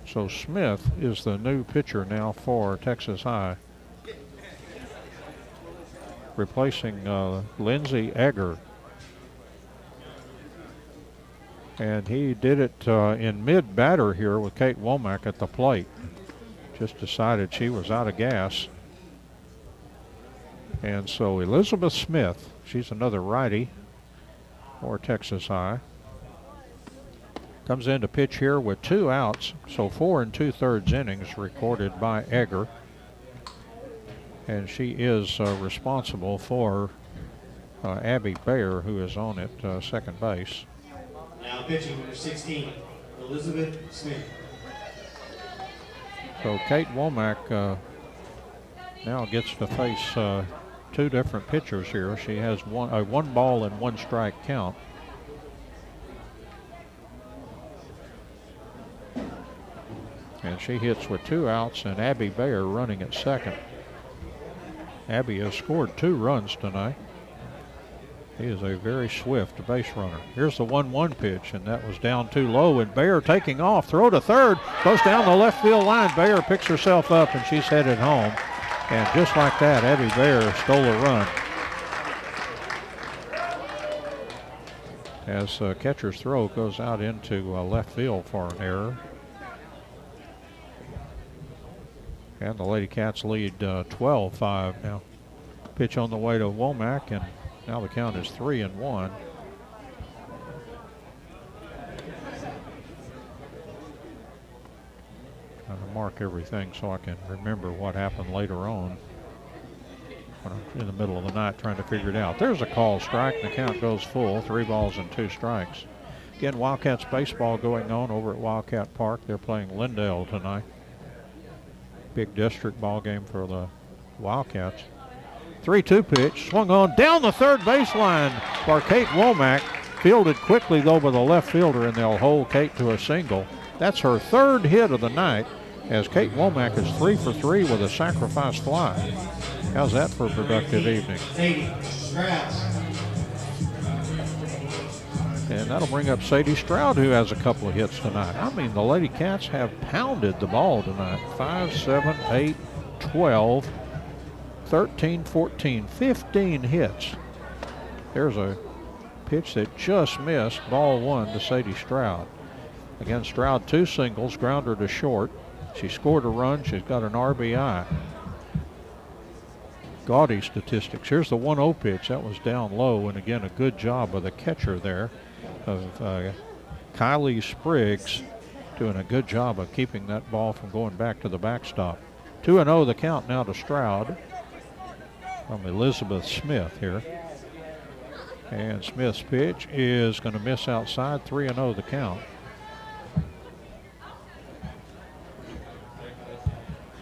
So Smith is the new pitcher now for Texas High, replacing Lindsey Egger. And he did it in mid-batter here with Kate Womack at the plate. Just decided she was out of gas. And so Elizabeth Smith, she's another righty for Texas High, comes in to pitch here with 2 outs, so 4 2/3 innings recorded by Egger. And she is responsible for Abby Bayer, who is on at second base. Now pitching number 16, Elizabeth Smith. So Kate Womack now gets to face 2 different pitchers here. She has a 1 ball and 1 strike count. And she hits with 2 outs, and Abby Bayer running at second. Abby has scored 2 runs tonight. He is a very swift base runner. Here's the 1-1 pitch, and that was down too low, and Bayer taking off, throw to third, goes down the left field line. Bayer picks herself up, and she's headed home. And just like that, Abby Bayer stole a run. As catcher's throw goes out into left field for an error. And the Lady Cats lead 12-5 now. Pitch on the way to Womack, and now the count is 3-1. Trying to mark everything so I can remember what happened later on when I'm in the middle of the night trying to figure it out. There's a call strike, and the count goes full, 3 balls and 2 strikes. Again, Wildcats baseball going on over at Wildcat Park. They're playing Lindale tonight. Big district ball game for the Wildcats. 3-2 pitch, swung on down the third baseline for Kate Womack. Fielded quickly though by the left fielder, and they'll hold Kate to a single. That's her 3rd hit of the night, as Kate Womack is 3 for 3 with a sacrifice fly. How's that for a productive evening? And that'll bring up Sadie Stroud, who has a couple of hits tonight. I mean, the Lady Cats have pounded the ball tonight. 5, 7, 8, 12, 13, 14, 15 hits. There's a pitch that just missed, ball 1 to Sadie Stroud. Again, Stroud 2 singles, grounder to short. She scored a run, she's got an RBI. Gaudy statistics. Here's the 1-0 pitch, that was down low, and again, a good job by the catcher there of Kylie Spriggs, doing a good job of keeping that ball from going back to the backstop. 2-0 the count now to Stroud from Elizabeth Smith here. And Smith's pitch is going to miss outside, 3-0 the count.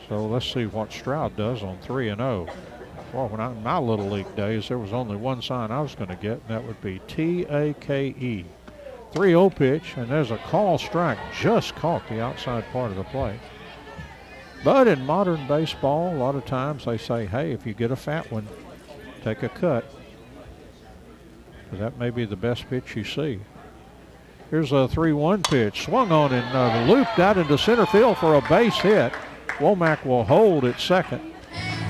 So let's see what Stroud does on 3-0. Well, when in my Little League days, there was only one sign I was going to get, and that would be T-A-K-E. 3-0 pitch, and there's a call strike, just caught the outside part of the plate. But in modern baseball, a lot of times they say, hey, if you get a fat one, take a cut. So that may be the best pitch you see. Here's a 3-1 pitch, swung on and looped out into center field for a base hit. Womack will hold at second.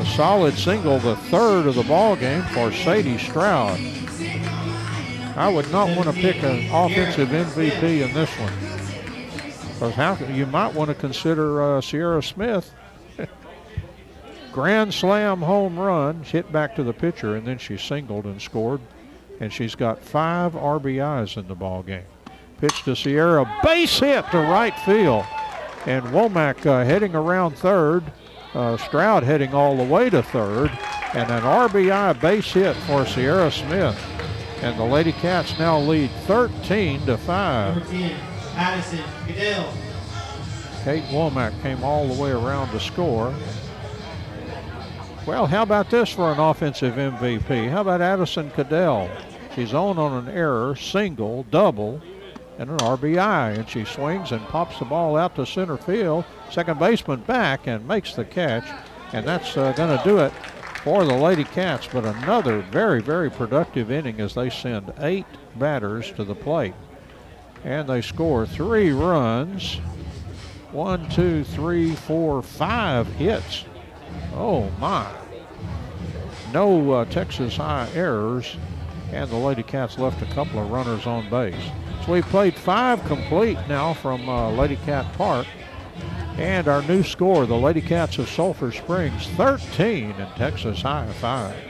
A solid single, the 3rd of the ball game for Sadie Stroud. I would not want to pick an offensive MVP in this one, because you might want to consider Sierra Smith. Grand slam home run, hit back to the pitcher, and then she singled and scored, and she's got 5 RBIs in the ball game. Pitch to Sierra, base hit to right field, and Womack heading around third. Stroud heading all the way to third, and an RBI base hit for Sierra Smith. And the Lady Cats now lead 13-5. Number 10, Addison Goodell. Kate Womack came all the way around to score. Well, how about this for an offensive MVP? How about Addison Cadell? She's on an error, single, double, and an RBI, and she swings and pops the ball out to center field. Second baseman back and makes the catch, and that's going to do it for the Lady Cats. But another very, very productive inning as they send 8 batters to the plate, and they score 3 runs. 1, 2, 3, 4, 5 hits. Oh my. No Texas High errors, and the Lady Cats left a couple of runners on base. So we've played 5 complete now from Lady Cat Park. And our new score, the Lady Cats of Sulphur Springs 13 and Texas High 5.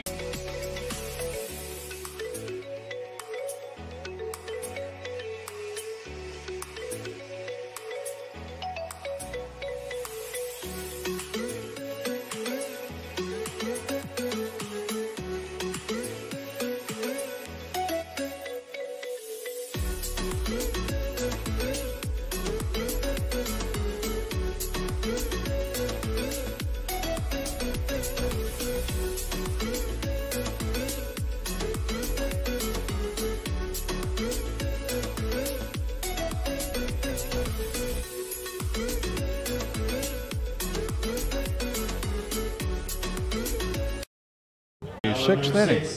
Sixth inning.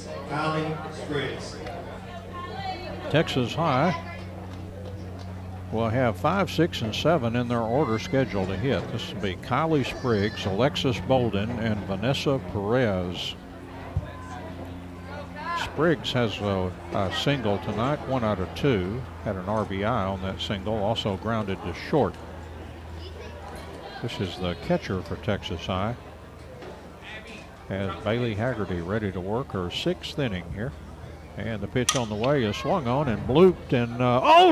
Texas High will have 5, 6, and 7 in their order scheduled to hit. This will be Kylie Spriggs, Alexis Bolden, and Vanessa Perez. Spriggs has a single tonight, 1 out of 2. Had an RBI on that single, also grounded to short. This is the catcher for Texas High, as Bailey Haggerty ready to work her 6th inning here. And the pitch on the way is swung on and blooped, and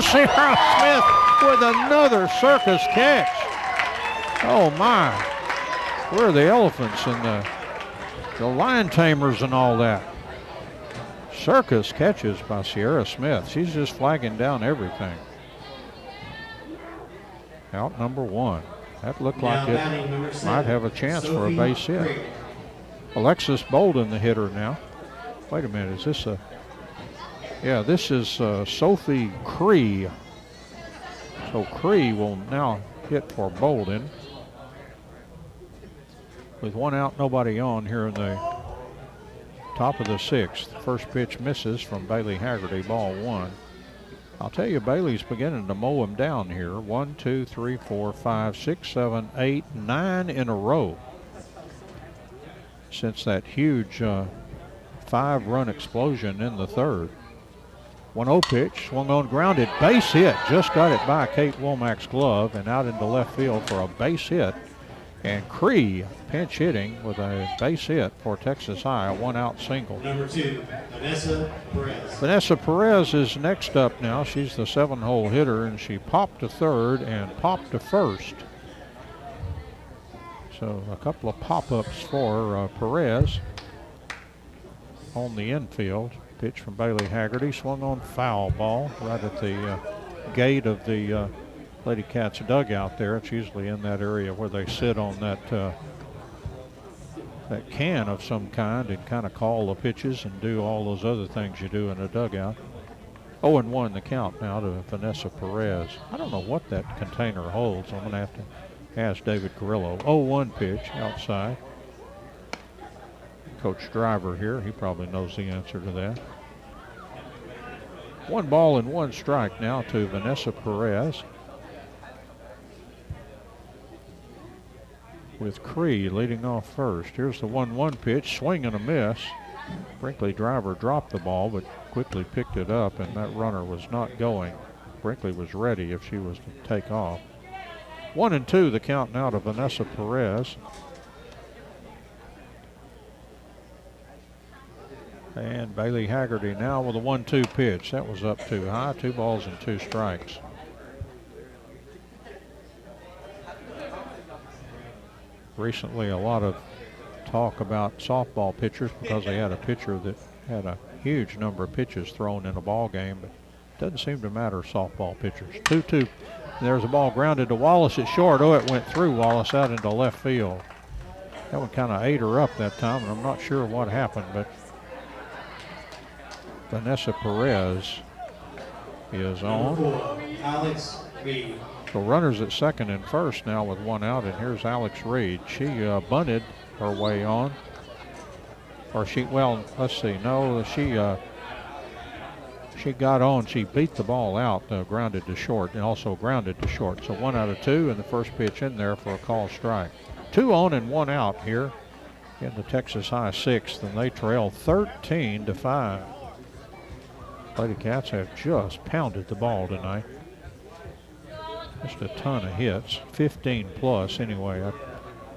Sierra Smith with another circus catch. Oh my, where are the elephants and the lion tamers and all that? Circus catches by Sierra Smith. She's just flagging down everything. Out number 1. That looked like it might have a chance for a base hit. Alexis Bolden, the hitter now. Wait a minute, is this a... Yeah, this is Sophie Cree. So Cree will now hit for Bolden. With 1 out, nobody on here in the top of the 6th. First pitch misses from Bailey Haggerty, ball 1. I'll tell you, Bailey's beginning to mow him down here. 1, 2, 3, 4, 5, 6, 7, 8, 9 in a row since that huge 5-run explosion in the 3rd. 1-0 pitch, swung on, grounded, base hit. Just got it by Kate Womack's glove and out into left field for a base hit. And Cree pinch hitting with a base hit for Texas High, a 1-out single. Number 2, Vanessa Perez. Vanessa Perez is next up now. She's the 7-hole hitter, and she popped to 3rd and popped to 1st. So a couple of pop-ups for Perez on the infield. Pitch from Bailey Haggerty, swung on, foul ball right at the gate of the Lady Cats dugout there. It's usually in that area where they sit on that that can of some kind and kind of call the pitches and do all those other things you do in a dugout. 0-1 the count now to Vanessa Perez. I don't know what that container holds. I'm going to have to ask David Carrillo. 0-1 pitch outside. Coach Driver here, he probably knows the answer to that. 1 ball and 1 strike now to Vanessa Perez, with Cree leading off first. Here's the 1-1 pitch, swing and a miss. Brinkley Driver dropped the ball but quickly picked it up, and that runner was not going. Brinkley was ready if she was to take off. 1-2 the count now to Vanessa Perez. And Bailey Haggerty now with a 1-2 pitch. That was up too high. 2 balls and 2 strikes. Recently a lot of talk about softball pitchers because they had a pitcher that had a huge number of pitches thrown in a ball game, but it doesn't seem to matter softball pitchers. 2-2. There's a ball grounded to Wallace at short. Oh, it went through Wallace out into left field. That one kind of ate her up that time, and I'm not sure what happened, but Vanessa Perez is on. Number 4, Alex Reed. So runners at second and first now with one out, and here's Alex Reed. She bunted her way on. Or she, well, let's see, no, she got on, she beat the ball out, grounded to short, and also grounded to short. So 1 out of 2, and the first pitch in there for a call strike. 2 on and 1 out here in the Texas High 6th, and they trail 13-5. Lady Cats have just pounded the ball tonight. Just a ton of hits, 15 plus anyway. I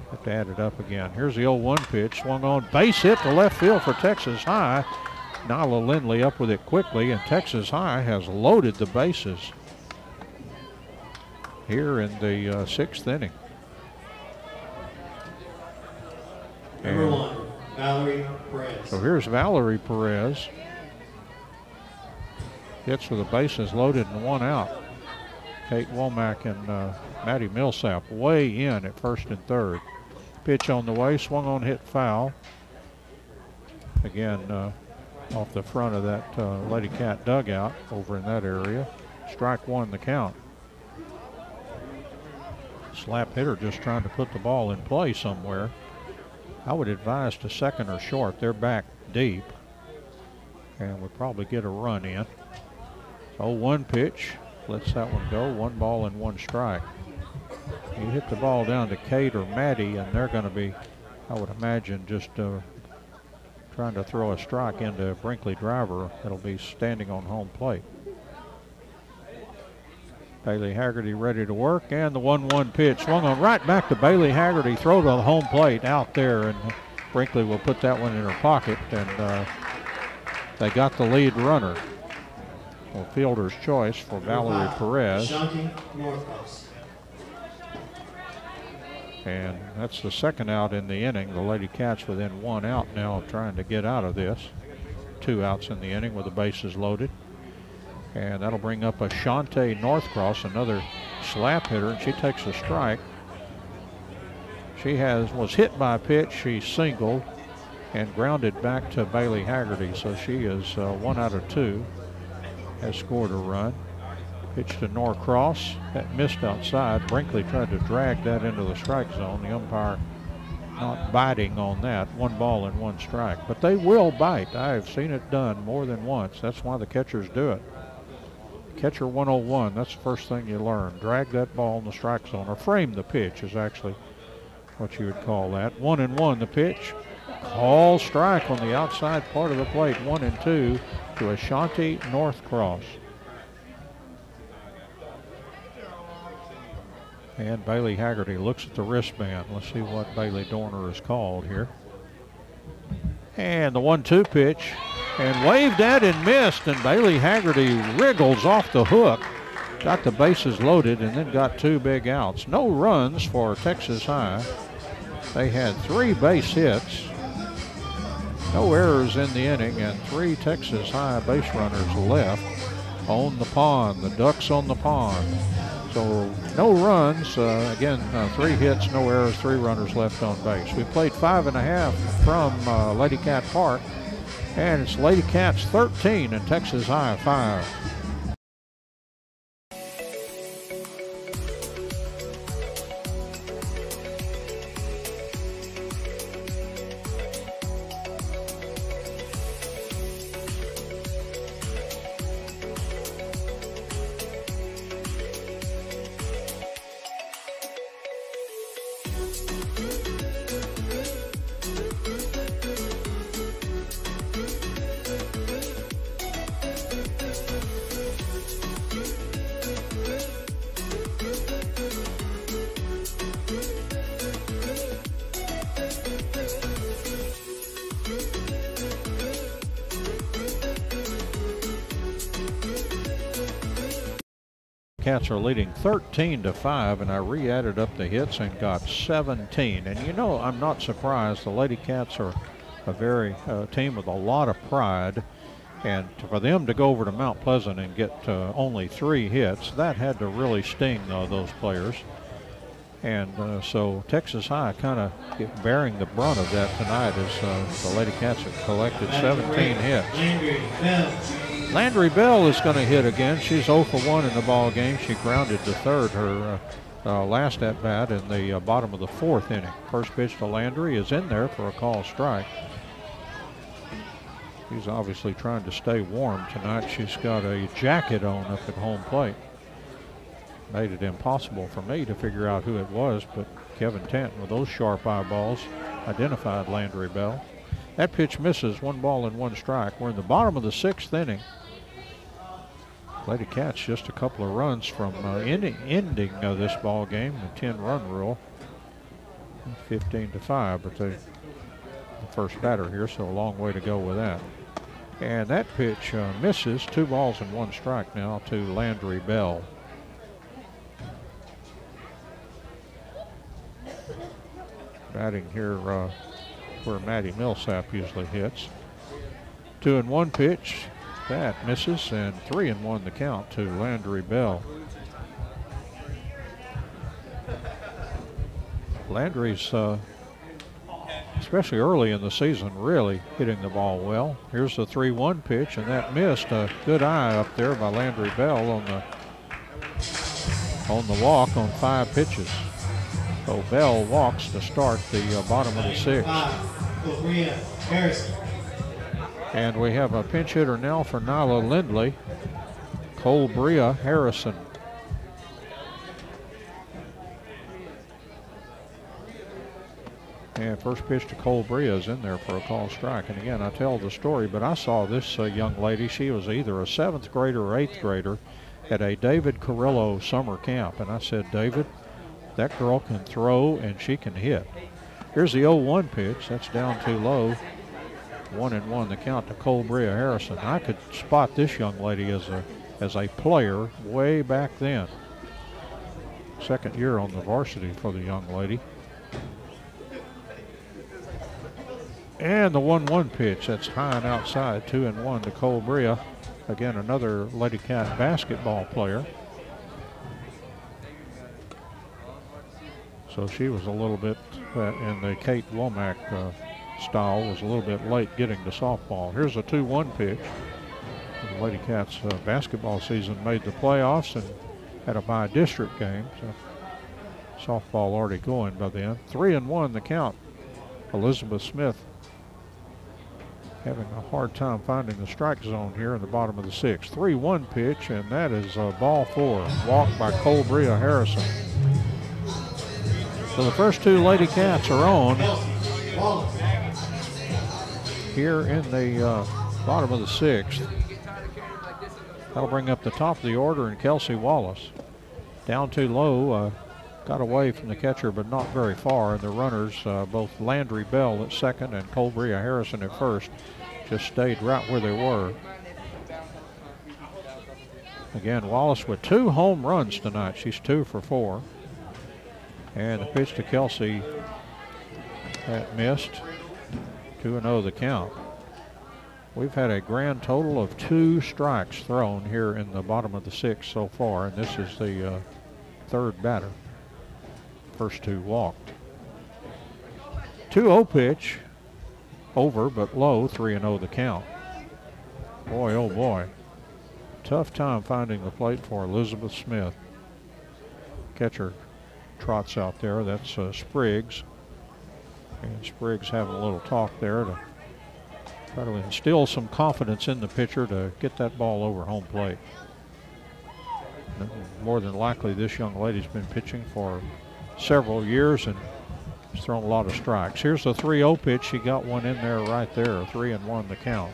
have to add it up again. Here's the 0-1 pitch, swung on, base hit to left field for Texas High. Nyla Lindley up with it quickly, and Texas High has loaded the bases here in the 6th inning. Number 1, Valerie Perez. So here's Valerie Perez. Hits with the bases loaded and 1 out. Kate Womack and Maddie Millsap way in at first and third. Pitch on the way, swung on, hit foul. Again, off the front of that Lady Cat dugout over in that area. Strike 1 the count. Slap hitter just trying to put the ball in play somewhere. I would advise to second or short. They're back deep, and we'll probably get a run in. 0-1 pitch, lets that one go. 1 ball and 1 strike. You hit the ball down to Kate or Maddie, and they're going to be, I would imagine, just trying to throw a strike into Brinkley Driver that'll be standing on home plate. Bailey Haggerty ready to work, and the 1-1 pitch swung on right back to Bailey Haggerty. Throw to the home plate out there, and Brinkley will put that one in her pocket, and they got the lead runner. Well, fielder's choice for Valerie Perez. And that's the second out in the inning. The Lady Cats within 1 out now, trying to get out of this. 2 outs in the inning with the bases loaded. And that'll bring up Ashante Northcross, another slap hitter, and she takes a strike. She was hit by a pitch. She singled and grounded back to Bailey Haggerty. So she is 1 out of 2, has scored a run. Pitch to Norcross, that missed outside. Brinkley tried to drag that into the strike zone. The umpire not biting on that. 1 ball and 1 strike. But they will bite. I've seen it done more than once. That's why the catchers do it. Catcher 101, that's the first thing you learn. Drag that ball in the strike zone, or frame the pitch is actually what you would call that. 1-1 the pitch. Call strike on the outside part of the plate. 1-2 to Ashante Northcross. And Bailey Haggerty looks at the wristband. Let's see what Bailey Dorner is called here. And the 1-2 pitch, and waved at and missed, and Bailey Haggerty wriggles off the hook. Got the bases loaded and then got 2 big outs. No runs for Texas High. They had 3 base hits. No errors in the inning, and 3 Texas High base runners left on the pond. The Ducks on the pond. So no runs, again, 3 hits, no errors, 3 runners left on base. We played 5.5 from Lady Cat Park, and it's Lady Cats 13 and Texas High 5. Cats are leading 13-5, and I re-added up the hits and got 17. And you know, I'm not surprised. The Lady Cats are a very team with a lot of pride, and for them to go over to Mount Pleasant and get only 3 hits, that had to really sting those players. And so Texas High kind of bearing the brunt of that tonight as the Lady Cats have collected 17 hits. Landry Bell is going to hit again. She's 0 for 1 in the ball game. She grounded to third her last at bat in the bottom of the 4th inning. First pitch to Landry is in there for a call strike. She's obviously trying to stay warm tonight. She's got a jacket on up at home plate. Made it impossible for me to figure out who it was, but Kevin Tanton with those sharp eyeballs identified Landry Bell. That pitch misses, 1 ball and 1 strike. We're in the bottom of the 6th inning. Lady Cats just a couple of runs from ending this ball game, the 10-run rule, 15-5, but the first batter here, so a long way to go with that. And that pitch misses, 2 balls and 1 strike now to Landry Bell. Batting here where Maddie Millsap usually hits. 2-1 pitch. That misses, and 3-1 the count to Landry Bell. Landry's, especially early in the season, really hitting the ball well. Here's the 3-1 pitch, and that missed. A good eye up there by Landry Bell on the walk on 5 pitches. So Bell walks to start the bottom of the 6th. And we have a pinch hitter now for Nyla Lindley, Cole Bria Harrison. And first pitch to Cole Bria is in there for a call strike. And again, I tell the story, but I saw this young lady. She was either a 7th grader or 8th grader at a David Carrillo summer camp. And I said, David, that girl can throw and she can hit. Here's the 0-1 pitch. That's down too low. 1-1 the count to Cole Bria Harrison. I could spot this young lady as a player way back then. 2nd year on the varsity for the young lady. And the 1-1 pitch. That's high and outside. 2-1 to Cole Bria. Again, another Lady Cat basketball player. So she was a little bit in the Kate Womack style, was a little bit late getting to softball. Here's a 2-1 pitch. The Lady Cats basketball season made the playoffs and had a by-district game. So softball already going by then. 3-1 the count. Elizabeth Smith having a hard time finding the strike zone here in the bottom of the 6th. 3-1 pitch, and that is ball 4. Walk by Cole Bria Harrison. So the first 2 Lady Cats are on here in the bottom of the 6th. That'll bring up the top of the order, and Kelsey Wallace down too low, got away from the catcher but not very far, and the runners, both Landry Bell at 2nd and Cole Bria Harrison at 1st, just stayed right where they were. Again, Wallace with 2 home runs tonight. She's 2 for 4. And the pitch to Kelsey, that missed. 2-0 the count. We've had a grand total of 2 strikes thrown here in the bottom of the 6th so far, and this is the 3rd batter. First 2 walked. 2-0 pitch, over but low, 3-0 the count. Boy, oh boy. Tough time finding the plate for Elizabeth Smith. Catcher trots out there. That's Spriggs. And Spriggs having a little talk there to try to instill some confidence in the pitcher to get that ball over home plate. More than likely, this young lady's been pitching for several years and has thrown a lot of strikes. Here's the 3-0 pitch. She got one in there right there. 3-1 the count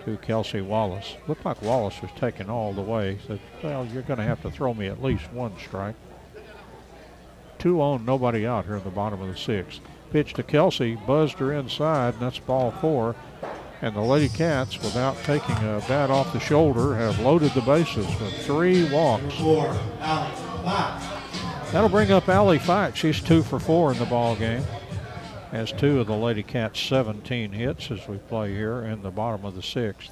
to Kelsey Wallace. Looked like Wallace was taken all the way. Said, well, you're going to have to throw me at least 1 strike. 2 on, nobody out here in the bottom of the 6th. Pitch to Kelsey, buzzed her inside, and that's ball 4. And the Lady Cats, without taking a bat off the shoulder, have loaded the bases with 3 walks. That'll bring up Allie Fike. She's 2 for 4 in the ball game. Has 2 of the Lady Cats' 17 hits as we play here in the bottom of the 6th.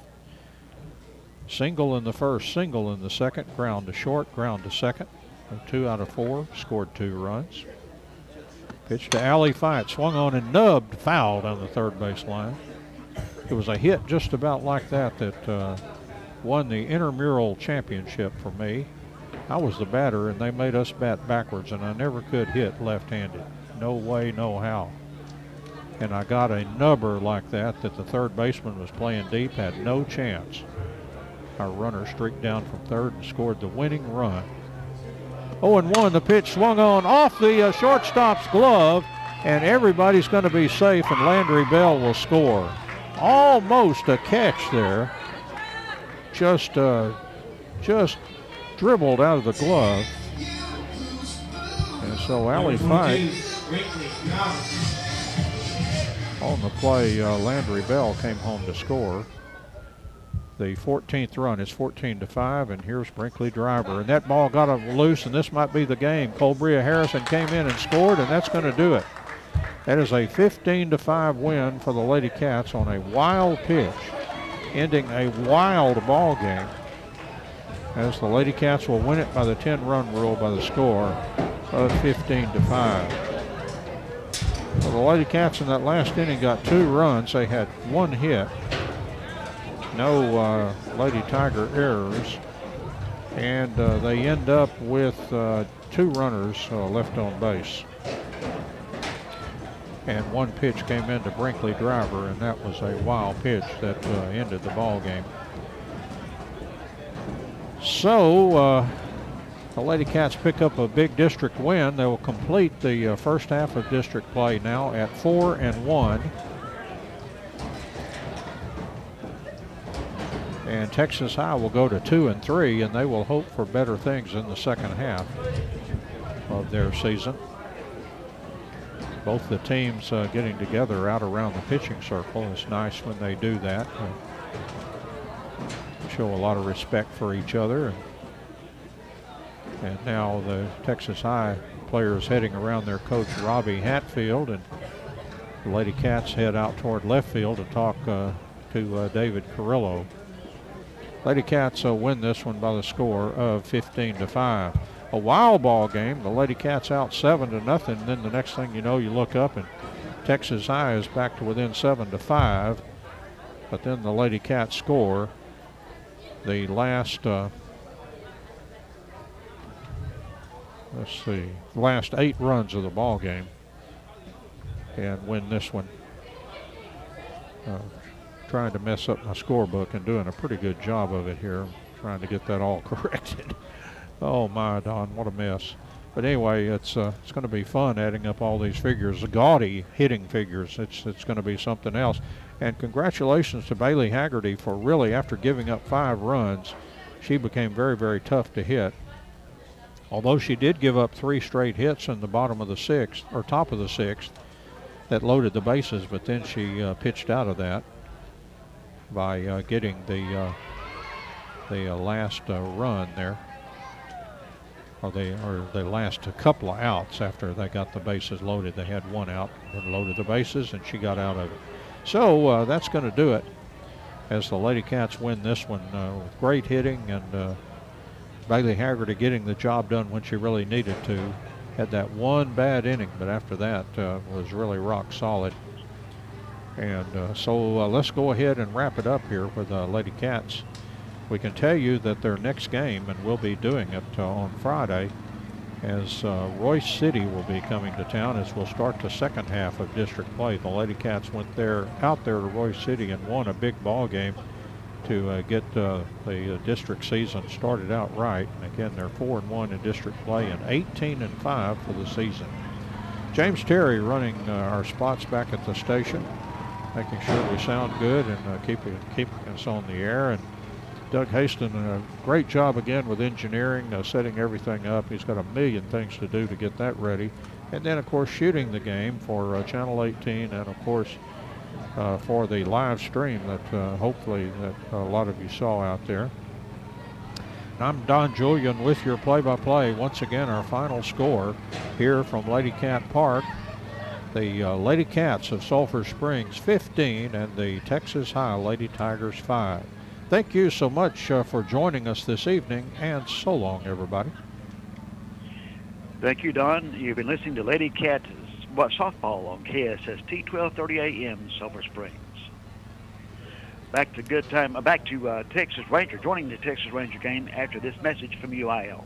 Single in the 1st, single in the 2nd, ground to short, ground to 2nd. 2 out of 4, scored 2 runs. Pitch to Allie Fight, swung on and nubbed, fouled on the third base line. It was a hit just about like that won the intramural championship for me. I was the batter, and they made us bat backwards, and I never could hit left-handed. No way, no how. And I got a nubber like that the third baseman was playing deep, had no chance. Our runner streaked down from third and scored the winning run. 0-1, the pitch swung on off the shortstop's glove, and everybody's going to be safe, and Landry Bell will score. Almost a catch there. Just dribbled out of the glove. And so Allie Fight on the play, Landry Bell came home to score. The 14th run is 14-5, and here's Brinkley Driver. And that ball got loose, and this might be the game. Colbria Harrison came in and scored, and that's going to do it. That is a 15-5 win for the Lady Cats on a wild pitch, ending a wild ball game, as the Lady Cats will win it by the 10-run rule by the score of 15-5. Well, the Lady Cats in that last inning got 2 runs. They had 1 hit. No Lady Tiger errors, and they end up with 2 runners left on base. And 1 pitch came into Brinkley Driver, and that was a wild pitch that ended the ball game. So the Lady Cats pick up a big district win. They will complete the first half of district play now at 4-1. And Texas High will go to 2-3, and they will hope for better things in the second half of their season. Both the teams getting together out around the pitching circle. It's nice when they do that. Show a lot of respect for each other. And now the Texas High players heading around their coach Robbie Hatfield, and the Lady Cats head out toward left field to talk to David Carrillo. Lady Cats win this one by the score of 15-5. A wild ball game. The Lady Cats out 7-0. And then the next thing you know, you look up and Texas High is back to within 7-5. But then the Lady Cats score the last, last 8 runs of the ball game and win this one. Trying to mess up my scorebook and doing a pretty good job of it here, trying to get that all corrected. Oh my, Don, what a mess. But anyway, it's going to be fun adding up all these figures, the gaudy hitting figures. It's going to be something else. And congratulations to Bailey Haggerty for really, after giving up 5 runs, she became very, very tough to hit. Although she did give up 3 straight hits in the bottom of the 6th, or top of the 6th, that loaded the bases, but then she pitched out of that by getting the last run there, or the last couple of outs after they got the bases loaded. They had 1 out and loaded the bases, and she got out of it. So that's going to do it as the Lady Cats win this one with great hitting, and Bailey Haggerty getting the job done when she really needed to. Had that 1 bad inning, but after that was really rock solid. And so let's go ahead and wrap it up here with Lady Cats. We can tell you that their next game, and we'll be doing it on Friday, as Royce City will be coming to town as we'll start the second half of district play. The Lady Cats went out there to Royce City and won a big ball game to get the district season started out right. And again, they're 4-1 in district play and 18-5 for the season. James Terry running our spots back at the station, making sure we sound good and keeping us on the air. And Doug Haston, a great job again with engineering, setting everything up. He's got a million things to do to get that ready. And then, of course, shooting the game for Channel 18, and, of course, for the live stream that hopefully that a lot of you saw out there. I'm Don Julian with your play-by-play. Once again, our final score here from Lady Cat Park. The Lady Cats of Sulphur Springs 15 and the Texas High Lady Tigers 5. Thank you so much for joining us this evening, and so long, everybody. Thank you, Don. You've been listening to Lady Cat softball on KSST 1230 AM, Silver Springs. Back to good time. Back to Texas Ranger, joining the Texas Ranger game after this message from UIL.